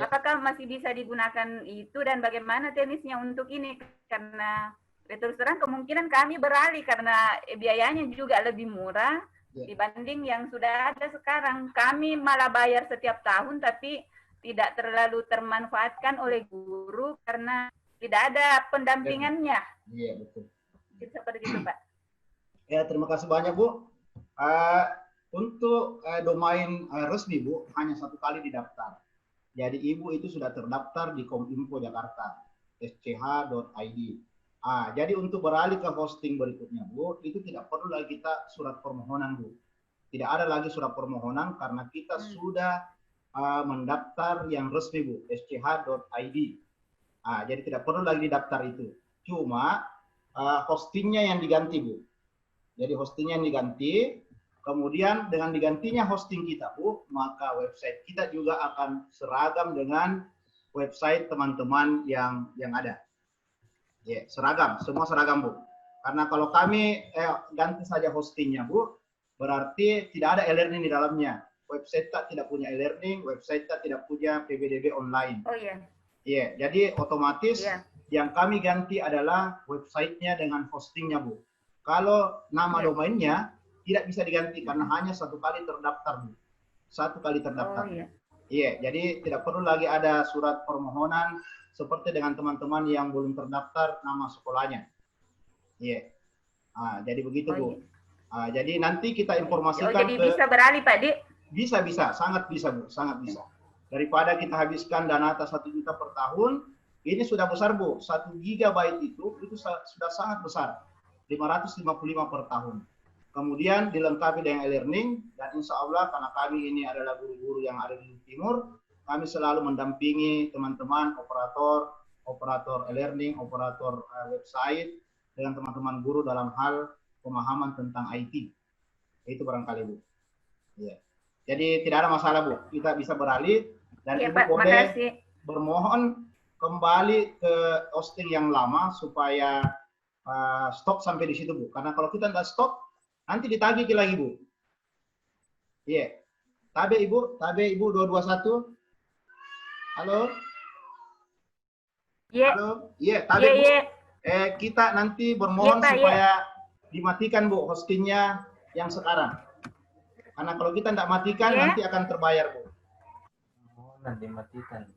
apakah masih bisa digunakan itu dan bagaimana teknisnya untuk ini? Karena terus terang kemungkinan kami beralih karena biayanya juga lebih murah dibanding yang sudah ada sekarang. Kami malah bayar setiap tahun tapi tidak terlalu termanfaatkan oleh guru karena tidak ada pendampingannya. Iya, betul. Seperti itu, Pak. Ya, terima kasih banyak, Bu. Untuk domain resmi, Bu, hanya 1 kali didaftar. Jadi, Ibu itu sudah terdaftar di Kominfo Jakarta, sch.id. Jadi untuk beralih ke hosting berikutnya, Bu, itu tidak perlu lagi kita surat permohonan, Bu. Tidak ada lagi surat permohonan karena kita sudah mendaftar yang resmi, Bu, sch.id. Jadi tidak perlu lagi didaftar itu. Cuma hostingnya yang diganti, Bu. Jadi hostingnya yang diganti, kemudian dengan digantinya hosting kita, Bu, maka website kita juga akan seragam dengan website teman-teman yang ada. Ya, seragam, semua seragam, Bu. Karena kalau kami ganti saja hostingnya, Bu, berarti tidak ada e-learning di dalamnya. Website kita tidak punya e-learning, website kita tidak punya PBDB online. Oh iya. Iya, jadi otomatis yang kami ganti adalah websitenya dengan hostingnya, Bu. Kalau nama domainnya tidak bisa diganti karena hanya 1 kali terdaftar, Bu. 1 kali terdaftar. Iya, jadi tidak perlu lagi ada surat permohonan seperti dengan teman-teman yang belum terdaftar nama sekolahnya. Iya. Jadi begitu, Bu. Jadi nanti kita informasikan. Jadi bisa beralih, Pak Di? Bisa, sangat bisa, Bu, sangat bisa. Daripada kita habiskan dana atas 1 juta per tahun, ini sudah besar, Bu. 1 GB itu sudah sangat besar. 555 per tahun. Kemudian dilengkapi dengan e-learning, dan insya Allah karena kami ini adalah guru-guru yang ada di Timur, kami selalu mendampingi teman-teman operator e-learning, operator website, dengan teman-teman guru dalam hal pemahaman tentang IT. Itu barangkali, Bu. Ya. Jadi tidak ada masalah, Bu. Kita bisa beralih. Dan Ibu Pak, boleh bermohon kembali ke hosting yang lama supaya stop sampai di situ, Bu. Karena kalau kita nggak stop, nanti ditagih lagi, Bu. Iya. Tabe Ibu 221. Halo? Iya. Halo? Iya, tabe Bu. Kita nanti bermohon supaya dimatikan, Bu, hostingnya yang sekarang. Karena kalau kita tidak matikan, nanti akan terbayar, Bu. Nanti matikan.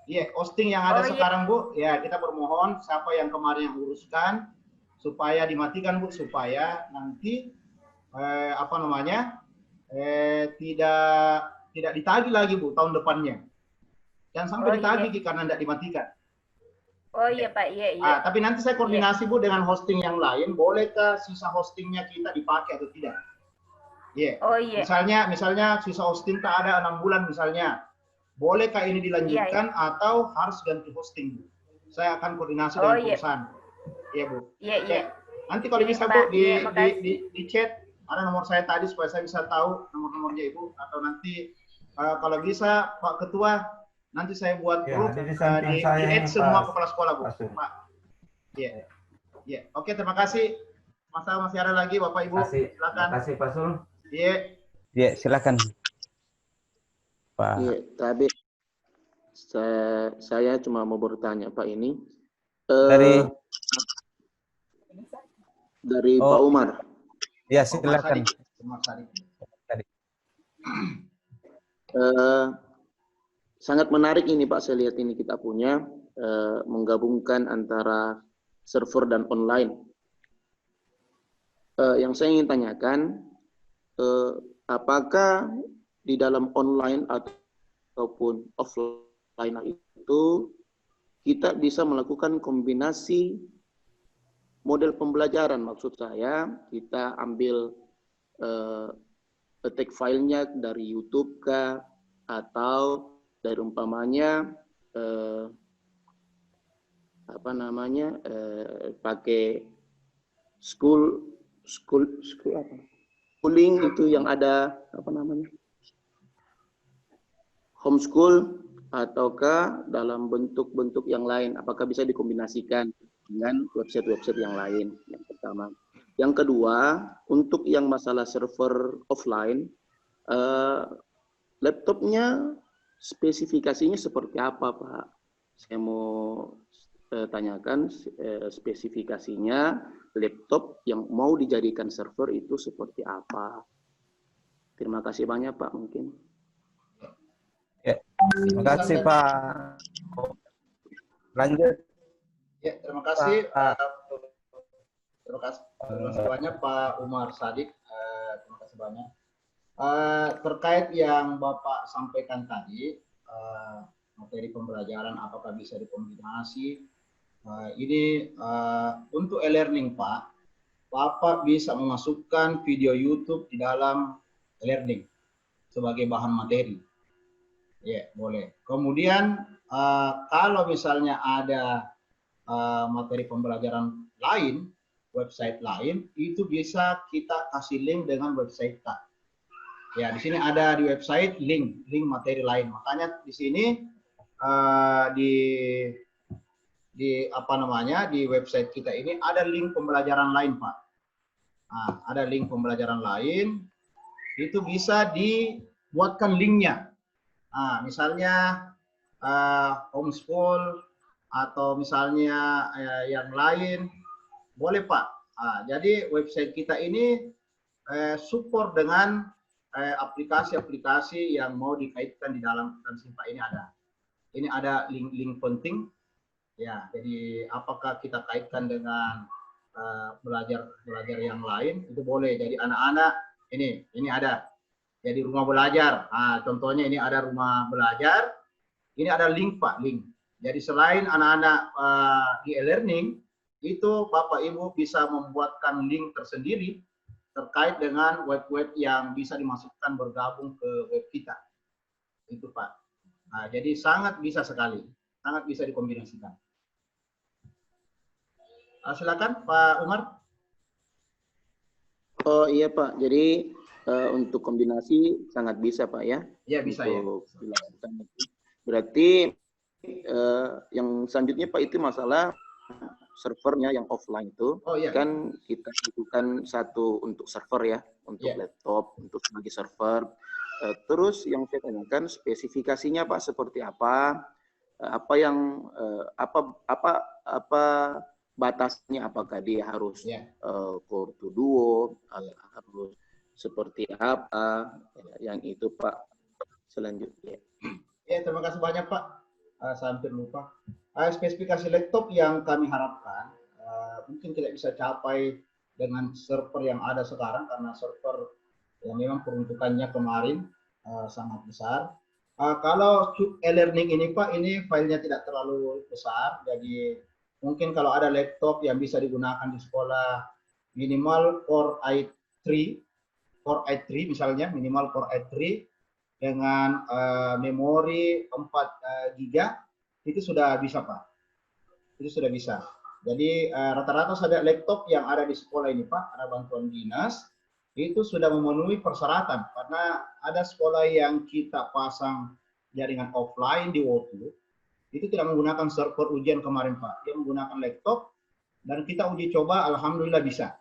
Iya, hosting yang ada Oh, iya. sekarang Bu, ya kita bermohon siapa yang kemarin yang uruskan supaya dimatikan Bu, supaya nanti tidak ditagih lagi Bu tahun depannya. Jangan sampai Oh, ditagih iya. karena tidak dimatikan. Oh iya Pak, iya iya. Tapi nanti saya koordinasi Bu dengan hosting yang lain, bolehkah sisa hostingnya kita dipakai atau tidak? Iya. Oh iya. Misalnya sisa hosting tak ada 6 bulan misalnya. Bolehkah ini dilanjutkan atau harus ganti hosting, Bu? Saya akan koordinasi dengan perusahaan. Iya, Bu. Iya, iya. Nanti kalau Ini, bisa Pak, Bu di chat ada nomor saya tadi supaya saya bisa tahu nomor-nomornya Ibu, atau nanti kalau bisa Pak Ketua nanti saya buat grup di add semua kepala sekolah Bu. Pak. Iya. Iya. Oke, terima kasih. Masa masih ada lagi Bapak Ibu? Silakan. Terima kasih Pak Sul. Iya. Iya, silakan. Pak. Iya, tapi saya cuma mau bertanya Pak ini dari Pak Umar. Ya, silakan. Sangat menarik ini Pak, saya lihat ini kita punya menggabungkan antara server dan online. Yang saya ingin tanyakan, apakah di dalam online ataupun offline itu kita bisa melakukan kombinasi model pembelajaran? Maksud saya kita ambil take filenya dari YouTube kah, atau dari umpamanya pakai schooling itu yang ada homeschool, ataukah dalam bentuk-bentuk yang lain, apakah bisa dikombinasikan dengan website-website yang lain? Yang pertama. Yang kedua, untuk yang masalah server offline, laptopnya spesifikasinya seperti apa Pak? Saya mau tanyakan spesifikasinya laptop yang mau dijadikan server itu seperti apa. Terima kasih banyak Pak, mungkin. Ya, terima kasih Pak. Lanjut. Ya, terima kasih. Terima kasih banyak Pak Umar Sadik. Terima kasih banyak. Terkait yang Bapak sampaikan tadi, materi pembelajaran apakah bisa dikombinasi, ini untuk e-learning Pak, Bapak bisa memasukkan video YouTube di dalam e-learning sebagai bahan materi. Ya, boleh. Kemudian kalau misalnya ada materi pembelajaran lain, website lain, itu bisa kita kasih link dengan website kita. Ya, di sini ada di website link materi lain. Makanya di sini di website kita ini ada link pembelajaran lain Pak. Nah, ada link pembelajaran lain, itu bisa dibuatkan linknya. Nah, misalnya homeschool atau misalnya yang lain, boleh Pak. Nah, jadi website kita ini support dengan aplikasi-aplikasi yang mau dikaitkan di dalam Tansimpa ini ada. Ini ada link-link penting. Ya, jadi apakah kita kaitkan dengan belajar yang lain, itu boleh. Jadi anak-anak ini ada. Jadi rumah belajar. Nah, contohnya ini ada rumah belajar. Ini ada link Pak, link. Jadi selain anak-anak di e-learning, itu Bapak Ibu bisa membuatkan link tersendiri terkait dengan web-web yang bisa dimasukkan bergabung ke web kita. Itu Pak. Nah, jadi sangat bisa sekali. Sangat bisa dikombinasikan. Silakan Pak Umar. Oh iya Pak, jadi untuk kombinasi sangat bisa Pak ya? Iya bisa ya. Berarti yang selanjutnya Pak itu masalah servernya yang offline itu, kan kita butuhkan satu untuk server ya, untuk laptop, untuk sebagai server. Terus yang saya tanyakan spesifikasinya Pak seperti apa? Apa batasnya, apakah dia harus core to duo, harus seperti apa, yang itu Pak selanjutnya. Ya, terima kasih banyak Pak. Saya hampir lupa. Spesifikasi laptop yang kami harapkan mungkin tidak bisa capai dengan server yang ada sekarang karena server yang memang peruntukannya kemarin sangat besar. Kalau e-learning ini Pak, ini filenya tidak terlalu besar, jadi mungkin kalau ada laptop yang bisa digunakan di sekolah minimal Core i3 misalnya, minimal Core i3 dengan memori 4 GB itu sudah bisa Pak. Itu sudah bisa. Jadi rata-rata saja laptop yang ada di sekolah ini Pak, ada bantuan dinas, itu sudah memenuhi persyaratan karena ada sekolah yang kita pasang jaringan offline di Wotu, itu tidak menggunakan server ujian kemarin Pak, dia menggunakan laptop dan kita uji coba, alhamdulillah bisa.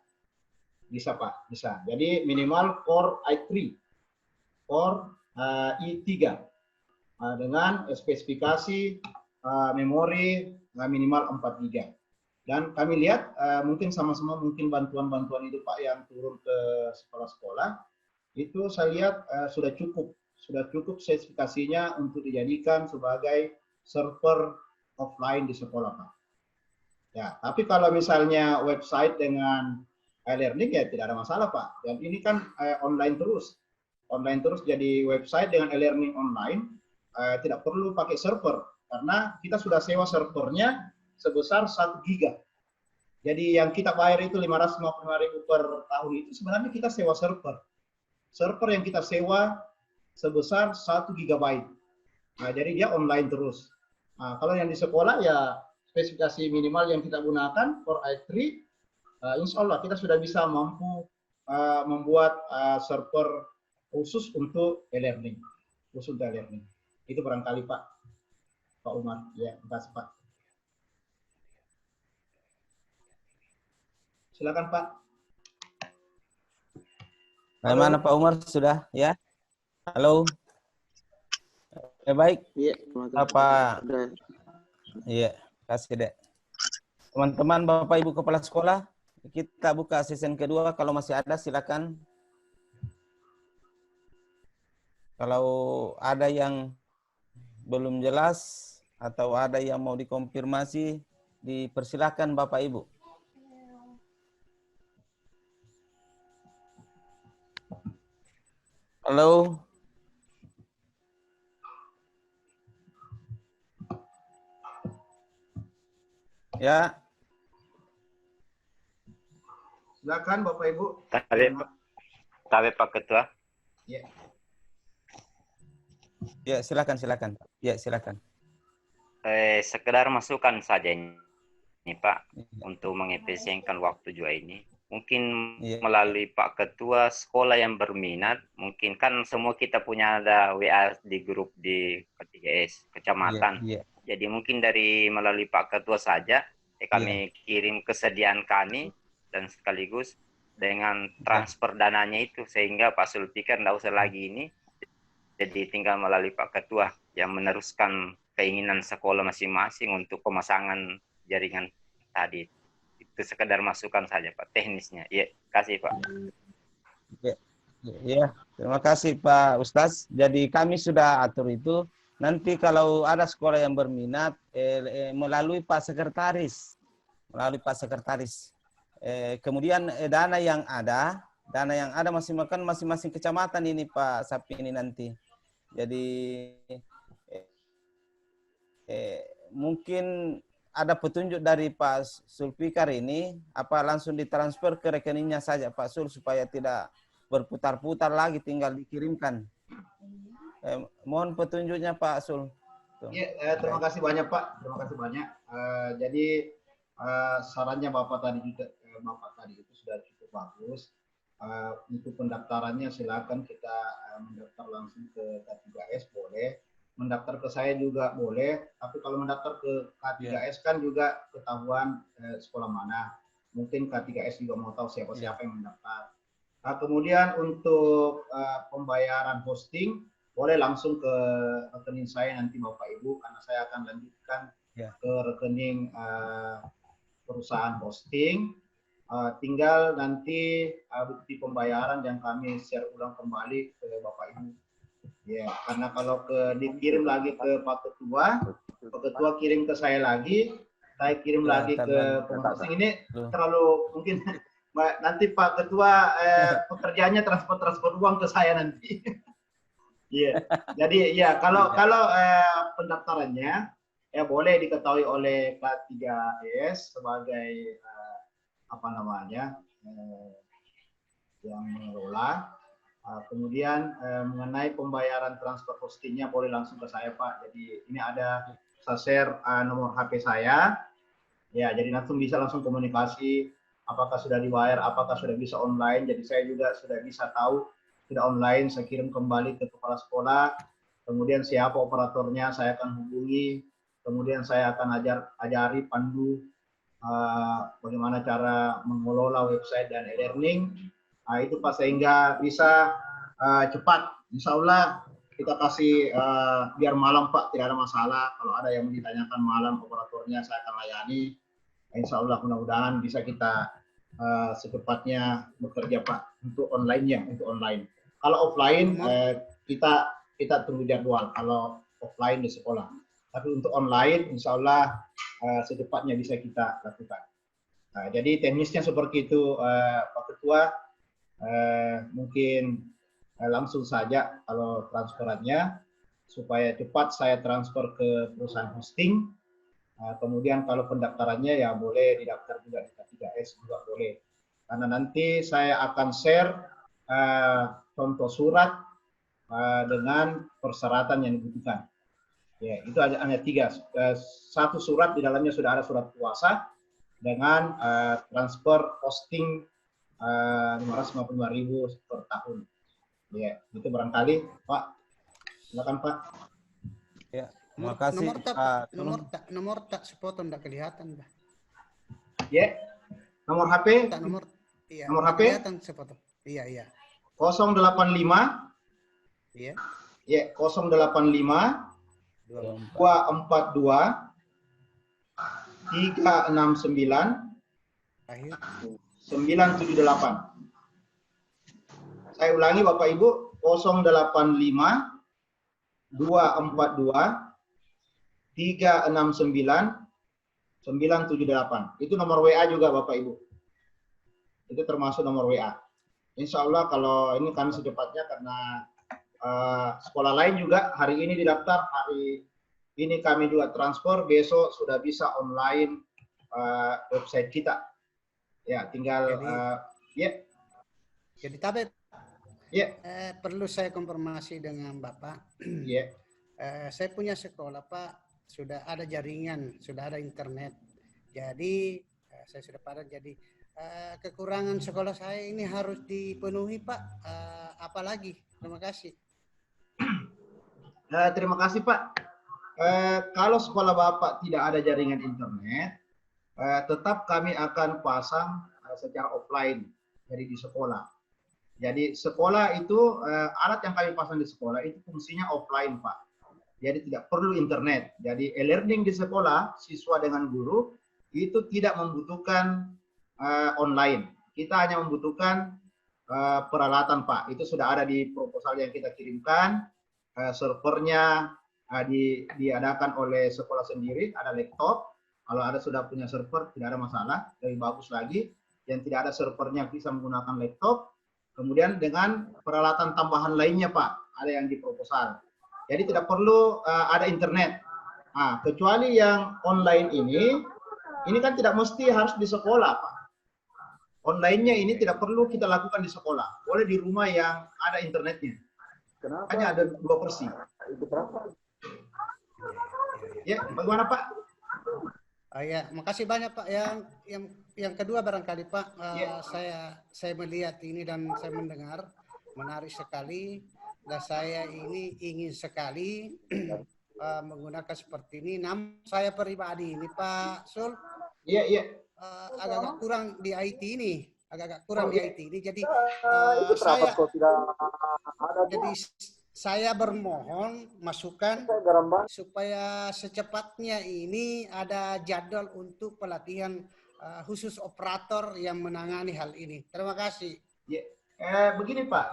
Bisa Pak, bisa. Jadi minimal Core i3, Core i3 dengan spesifikasi memori minimal 4 GB. Dan kami lihat mungkin sama-sama mungkin bantuan-bantuan itu Pak yang turun ke sekolah-sekolah, itu saya lihat sudah cukup spesifikasinya untuk dijadikan sebagai server offline di sekolah Pak. Ya, tapi kalau misalnya website dengan e-learning ya tidak ada masalah Pak. Dan ini kan online terus jadi website dengan e-learning online tidak perlu pakai server karena kita sudah sewa servernya sebesar 1 GB. Jadi yang kita bayar itu 555.000 per tahun itu sebenarnya kita sewa server. Server yang kita sewa sebesar 1 GB. Nah, jadi dia online terus. Nah, kalau yang di sekolah ya spesifikasi minimal yang kita gunakan Core i3, insya Allah kita sudah bisa mampu membuat server khusus untuk e-learning. Itu barangkali Pak Umar. Ya, terima kasih Pak. Silakan Pak. Bagaimana Pak Umar sudah ya? Halo. Baik. Iya, Apa? Iya, kasih Dek. Teman-teman Bapak Ibu Kepala Sekolah, kita buka season kedua. Kalau masih ada silakan. Kalau ada yang belum jelas atau ada yang mau dikonfirmasi, dipersilakan Bapak Ibu. Halo. Ya. Silakan Bapak Ibu. Tapi Pak Ketua. Ya. Ya, silakan. Ya, silakan. Sekedar masukan saja ini Pak, untuk mengefisienkan waktu juga ini. Mungkin melalui Pak Ketua sekolah yang berminat, mungkin kan semua kita punya ada WA di grup di K3S kecamatan. Jadi mungkin melalui Pak Ketua saja kami kirim kesediaan kami dan sekaligus dengan transfer dananya itu sehingga Pak Sulfikar tidak usah lagi ini. Jadi tinggal melalui Pak Ketua yang meneruskan keinginan sekolah masing-masing untuk pemasangan jaringan tadi. Itu sekedar masukan saja Pak, teknisnya. Iya, kasih Pak. Ya, terima kasih Pak Ustaz. Jadi kami sudah atur itu. Nanti kalau ada sekolah yang berminat melalui Pak Sekretaris. Kemudian dana yang ada masing-masing kecamatan ini Pak Sapi ini nanti. Jadi mungkin ada petunjuk dari Pak Sulfikar ini, apa langsung ditransfer ke rekeningnya saja Pak Sul supaya tidak berputar-putar lagi, tinggal dikirimkan. Mohon petunjuknya Pak Sul. Ya, terima kasih banyak Pak, terima kasih banyak. Jadi sarannya Bapak tadi itu sudah cukup bagus. Untuk pendaftarannya silakan kita mendaftar langsung ke K3S boleh. Mendaftar ke saya juga boleh, tapi kalau mendaftar ke K3S kan juga ketahuan sekolah mana. Mungkin K3S juga mau tahu siapa-siapa yang mendaftar. Nah, kemudian untuk pembayaran hosting, boleh langsung ke rekening saya nanti Bapak Ibu, karena saya akan lanjutkan ke rekening perusahaan hosting. Tinggal nanti bukti pembayaran yang kami share ulang kembali ke Bapak Ibu. Ya, karena kalau dikirim lagi ke Pak Ketua, Pak Ketua kirim ke saya lagi, saya kirim lagi ke pengurus. Ini terlalu mungkin nanti Pak Ketua pekerjaannya transfer uang ke saya nanti. Iya. Jadi ya kalau pendaftarannya ya boleh diketahui oleh K3S sebagai apa namanya yang mengelola. Kemudian mengenai pembayaran transfer hostingnya boleh langsung ke saya Pak. Jadi ini ada saya share nomor HP saya. Ya, jadi langsung komunikasi apakah sudah dibayar, apakah sudah bisa online. Jadi saya juga sudah bisa tahu sudah online, saya kirim kembali ke kepala sekolah. Kemudian siapa operatornya saya akan hubungi. Kemudian saya akan ajari pandu bagaimana cara mengelola website dan e-learning. Nah, itu Pak sehingga bisa cepat. Insya Allah kita kasih biar malam Pak, tidak ada masalah. Kalau ada yang ditanyakan malam operatornya saya akan layani. Insya Allah mudah-mudahan bisa kita secepatnya bekerja Pak untuk online-nya, untuk online. Kalau offline kita tunggu jadwal. Kalau offline di sekolah. Tapi untuk online Insya Allah secepatnya bisa kita lakukan. Nah, jadi teknisnya seperti itu Pak Ketua. Mungkin langsung saja kalau transferannya supaya cepat saya transfer ke perusahaan hosting. Kemudian kalau pendaftarannya ya boleh didaftar juga di K3S juga boleh. Karena nanti saya akan share contoh surat dengan persyaratan yang dibutuhkan. Ya, itu hanya 3. Satu surat di dalamnya sudah ada surat puasa dengan transfer hosting 555.000 per tahun. Ya, itu barangkali Pak. Silakan Pak. Ya, terima kasih. Nomor tak sepotong tidak kelihatan, Pak. Ya. Nomor HP? Nomor HP? Kelihatan sepotong. Iya. 085. Iya. Ya, 085 242 369 akhir 978. Saya ulangi Bapak Ibu, 085 242 369 978. Itu nomor WA juga Bapak Ibu. Itu termasuk nomor WA. Insya Allah kalau ini kan secepatnya karena sekolah lain juga hari ini didaftar, hari ini kami juga transfer, besok sudah bisa online website kita. Ya, tinggal Jadi Tabib, perlu saya konfirmasi dengan Bapak. Saya punya sekolah Pak, sudah ada jaringan, sudah ada internet. Jadi saya sudah pada jadi kekurangan sekolah saya ini harus dipenuhi Pak. Apalagi? Terima kasih. Terima kasih Pak. Kalau sekolah Bapak tidak ada jaringan internet, tetap kami akan pasang secara offline dari di sekolah. Jadi sekolah itu alat yang kami pasang di sekolah itu fungsinya offline Pak. Jadi tidak perlu internet. Jadi e-learning di sekolah siswa dengan guru itu tidak membutuhkan online. Kita hanya membutuhkan peralatan Pak. Itu sudah ada di proposal yang kita kirimkan. Servernya diadakan oleh sekolah sendiri, ada laptop. Kalau ada sudah punya server tidak ada masalah, lebih bagus lagi. Yang tidak ada servernya bisa menggunakan laptop. Kemudian dengan peralatan tambahan lainnya Pak, ada yang di proposal. Jadi tidak perlu ada internet. Kecuali yang online ini kan tidak mesti harus di sekolah Pak. Online-nya ini tidak perlu kita lakukan di sekolah, boleh di rumah yang ada internetnya. Kenapa? Hanya ada 2 versi. Itu berapa? Ya, bagaimana Pak? Ya, makasih banyak Pak. Yang kedua barangkali Pak, saya melihat ini dan saya mendengar menarik sekali. Dan saya ini ingin sekali menggunakan seperti ini. Namun saya pribadi ini Pak Sul, agak kurang di IT ini. Jadi saya bermohon masukan supaya secepatnya ini ada jadwal untuk pelatihan khusus operator yang menangani hal ini. Terima kasih. Begini Pak,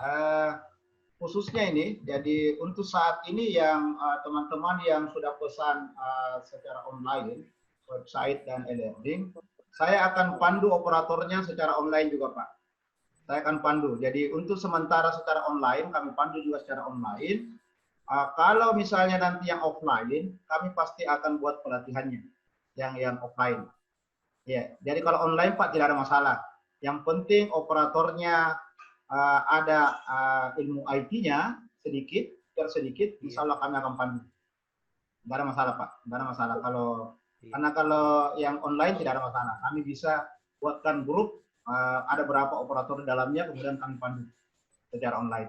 khususnya ini, jadi untuk saat ini yang teman-teman yang sudah pesan secara online, website dan e-learning, saya akan pandu operatornya secara online juga Pak. Saya akan pandu. Jadi untuk sementara secara online, kami pandu juga secara online. Kalau misalnya nanti yang offline, kami pasti akan buat pelatihannya, yang offline. Ya, jadi kalau online Pak tidak ada masalah. Yang penting operatornya ada ilmu IT-nya sedikit, sedikit, insya Allah kami akan pandu. Tidak ada masalah Pak, tidak ada masalah. Karena kalau yang online tidak ada masalah. Kami bisa buatkan grup, ada berapa operator di dalamnya, kemudian kami pandu secara online.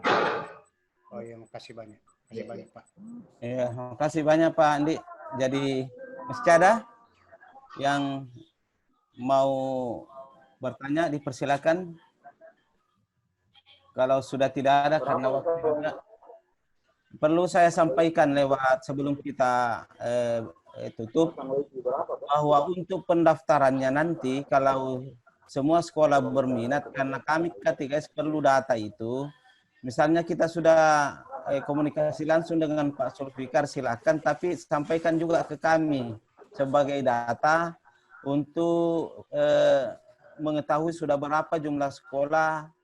Oh iya, makasih banyak. Makasih banyak Pak. Iya, makasih banyak Pak Andi. Jadi masih ada yang mau bertanya, dipersilakan. Kalau sudah tidak ada karena waktu juga, perlu saya sampaikan lewat sebelum kita tutup bahwa untuk pendaftarannya nanti kalau semua sekolah berminat, karena kami K3S perlu data itu. Misalnya kita sudah komunikasi langsung dengan Pak Sulfikar, silakan, tapi sampaikan juga ke kami sebagai data untuk mengetahui sudah berapa jumlah sekolah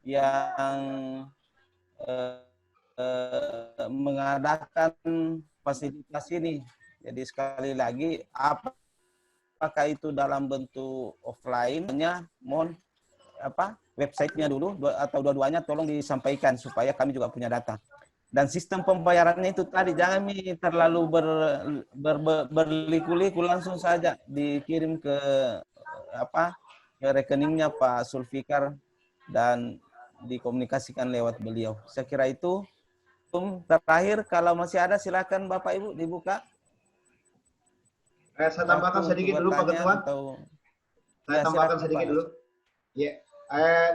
yang mengadakan fasilitas ini. Jadi sekali lagi, apakah itu dalam bentuk offline-nya, mohon websitenya dulu atau dua-duanya tolong disampaikan supaya kami juga punya data. Dan sistem pembayarannya itu tadi jangan terlalu berliku-liku, langsung saja dikirim ke ke rekeningnya Pak Sulfikar dan dikomunikasikan lewat beliau. Saya kira itu. Terakhir, kalau masih ada silakan Bapak Ibu dibuka. Saya tambahkan sedikit dulu Pak Ketua. Saya tambahkan sedikit dulu. Ya.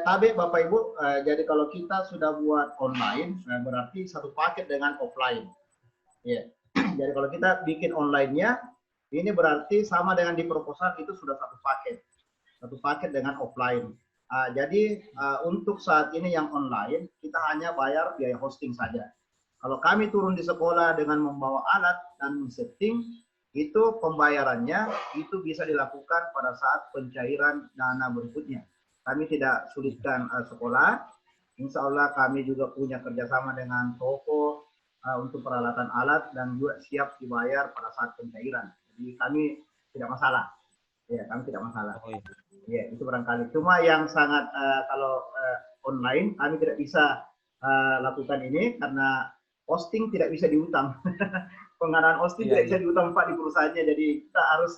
Tapi Bapak Ibu, jadi kalau kita sudah buat online, berarti satu paket dengan offline. Ya. Jadi kalau kita bikin online-nya, ini berarti sama dengan di proposal itu sudah satu paket dengan offline. Jadi untuk saat ini yang online, kita hanya bayar biaya hosting saja. Kalau kami turun di sekolah dengan membawa alat dan setting, itu pembayarannya itu bisa dilakukan pada saat pencairan dana berikutnya. Kami tidak sulitkan sekolah. Insya Allah kami juga punya kerjasama dengan toko untuk peralatan alat dan juga siap dibayar pada saat pencairan. Jadi kami tidak masalah. Ya, kami tidak masalah. Ya, itu barangkali. Cuma yang sangat kalau online kami tidak bisa lakukan ini karena hosting tidak bisa diutang. Pengadaan hosting tidak bisa diutang Pak di perusahaannya. Jadi kita harus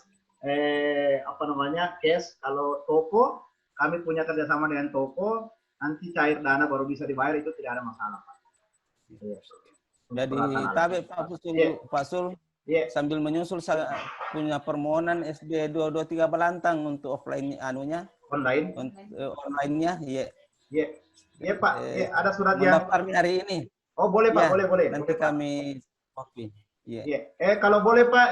cash. Kalau toko, kami punya kerjasama dengan toko, nanti cair dana baru bisa dibayar, itu tidak ada masalah Pak. Ya. Jadi tapi Pak Sul, sambil menyusul saya punya permohonan SD 223 Belantang untuk offline online online-nya. Iya Pak, ada surat yang mendaftarnya hari ini. Oh boleh Pak, boleh. Nanti kami copy. Kalau boleh Pak,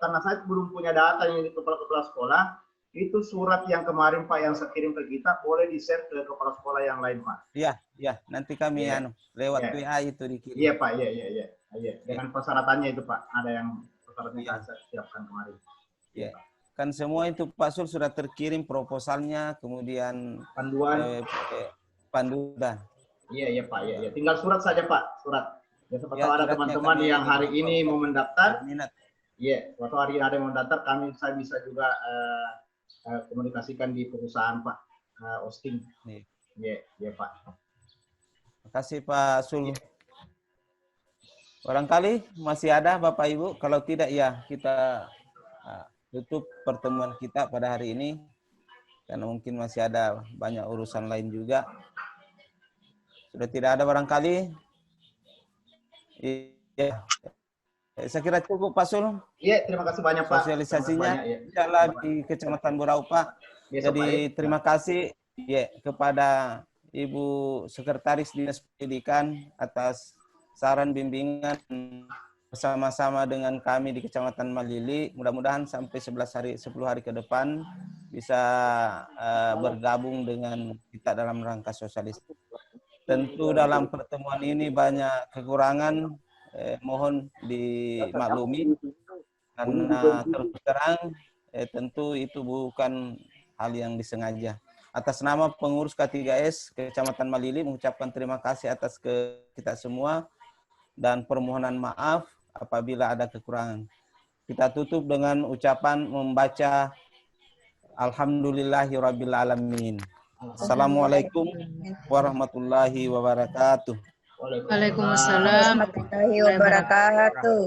karena saya belum punya data yang di kepala sekolah, itu surat yang kemarin Pak yang saya kirim ke kita boleh di-share ke kepala sekolah yang lain Pak. Iya, nanti kami lewat WA itu dikirim. Iya Pak, iya. Dengan persyaratannya itu Pak, ada yang persyaratannya saya siapkan kemarin. Iya. Kan semua itu Pak Sul sudah terkirim proposalnya, kemudian panduan, panduan. Iya Pak, iya. Tinggal surat saja Pak, surat. Ya, siapa tahu ada teman-teman yang hari ini mau mendaftar. Iya, waktu hari ini ada yang mau mendaftar, saya bisa juga komunikasikan di perusahaan Pak, hosting. Iya Pak. Terima kasih Pak Sul. Barangkali masih ada Bapak Ibu, kalau tidak ya kita tutup pertemuan kita pada hari ini karena mungkin masih ada banyak urusan lain juga. Sudah tidak ada barangkali. Iya. Saya kira cukup Pak Sul. Iya, terima kasih banyak Pak. Sosialisasinya jalan di Kecamatan Buraupa. Jadi terima kasih kepada Ibu Sekretaris Dinas Pendidikan atas saran bimbingan bersama-sama dengan kami di Kecamatan Malili. Mudah-mudahan sampai 10 hari ke depan bisa bergabung dengan kita dalam rangka sosialisasi. Tentu dalam pertemuan ini banyak kekurangan, mohon dimaklumi karena terus terang tentu itu bukan hal yang disengaja. Atas nama pengurus K3S Kecamatan Malili mengucapkan terima kasih atas kita semua dan permohonan maaf apabila ada kekurangan. Kita tutup dengan ucapan membaca Alhamdulillahirabbil alamin. Assalamualaikum warahmatullahi wabarakatuh. Waalaikumsalam warahmatullahi wabarakatuh.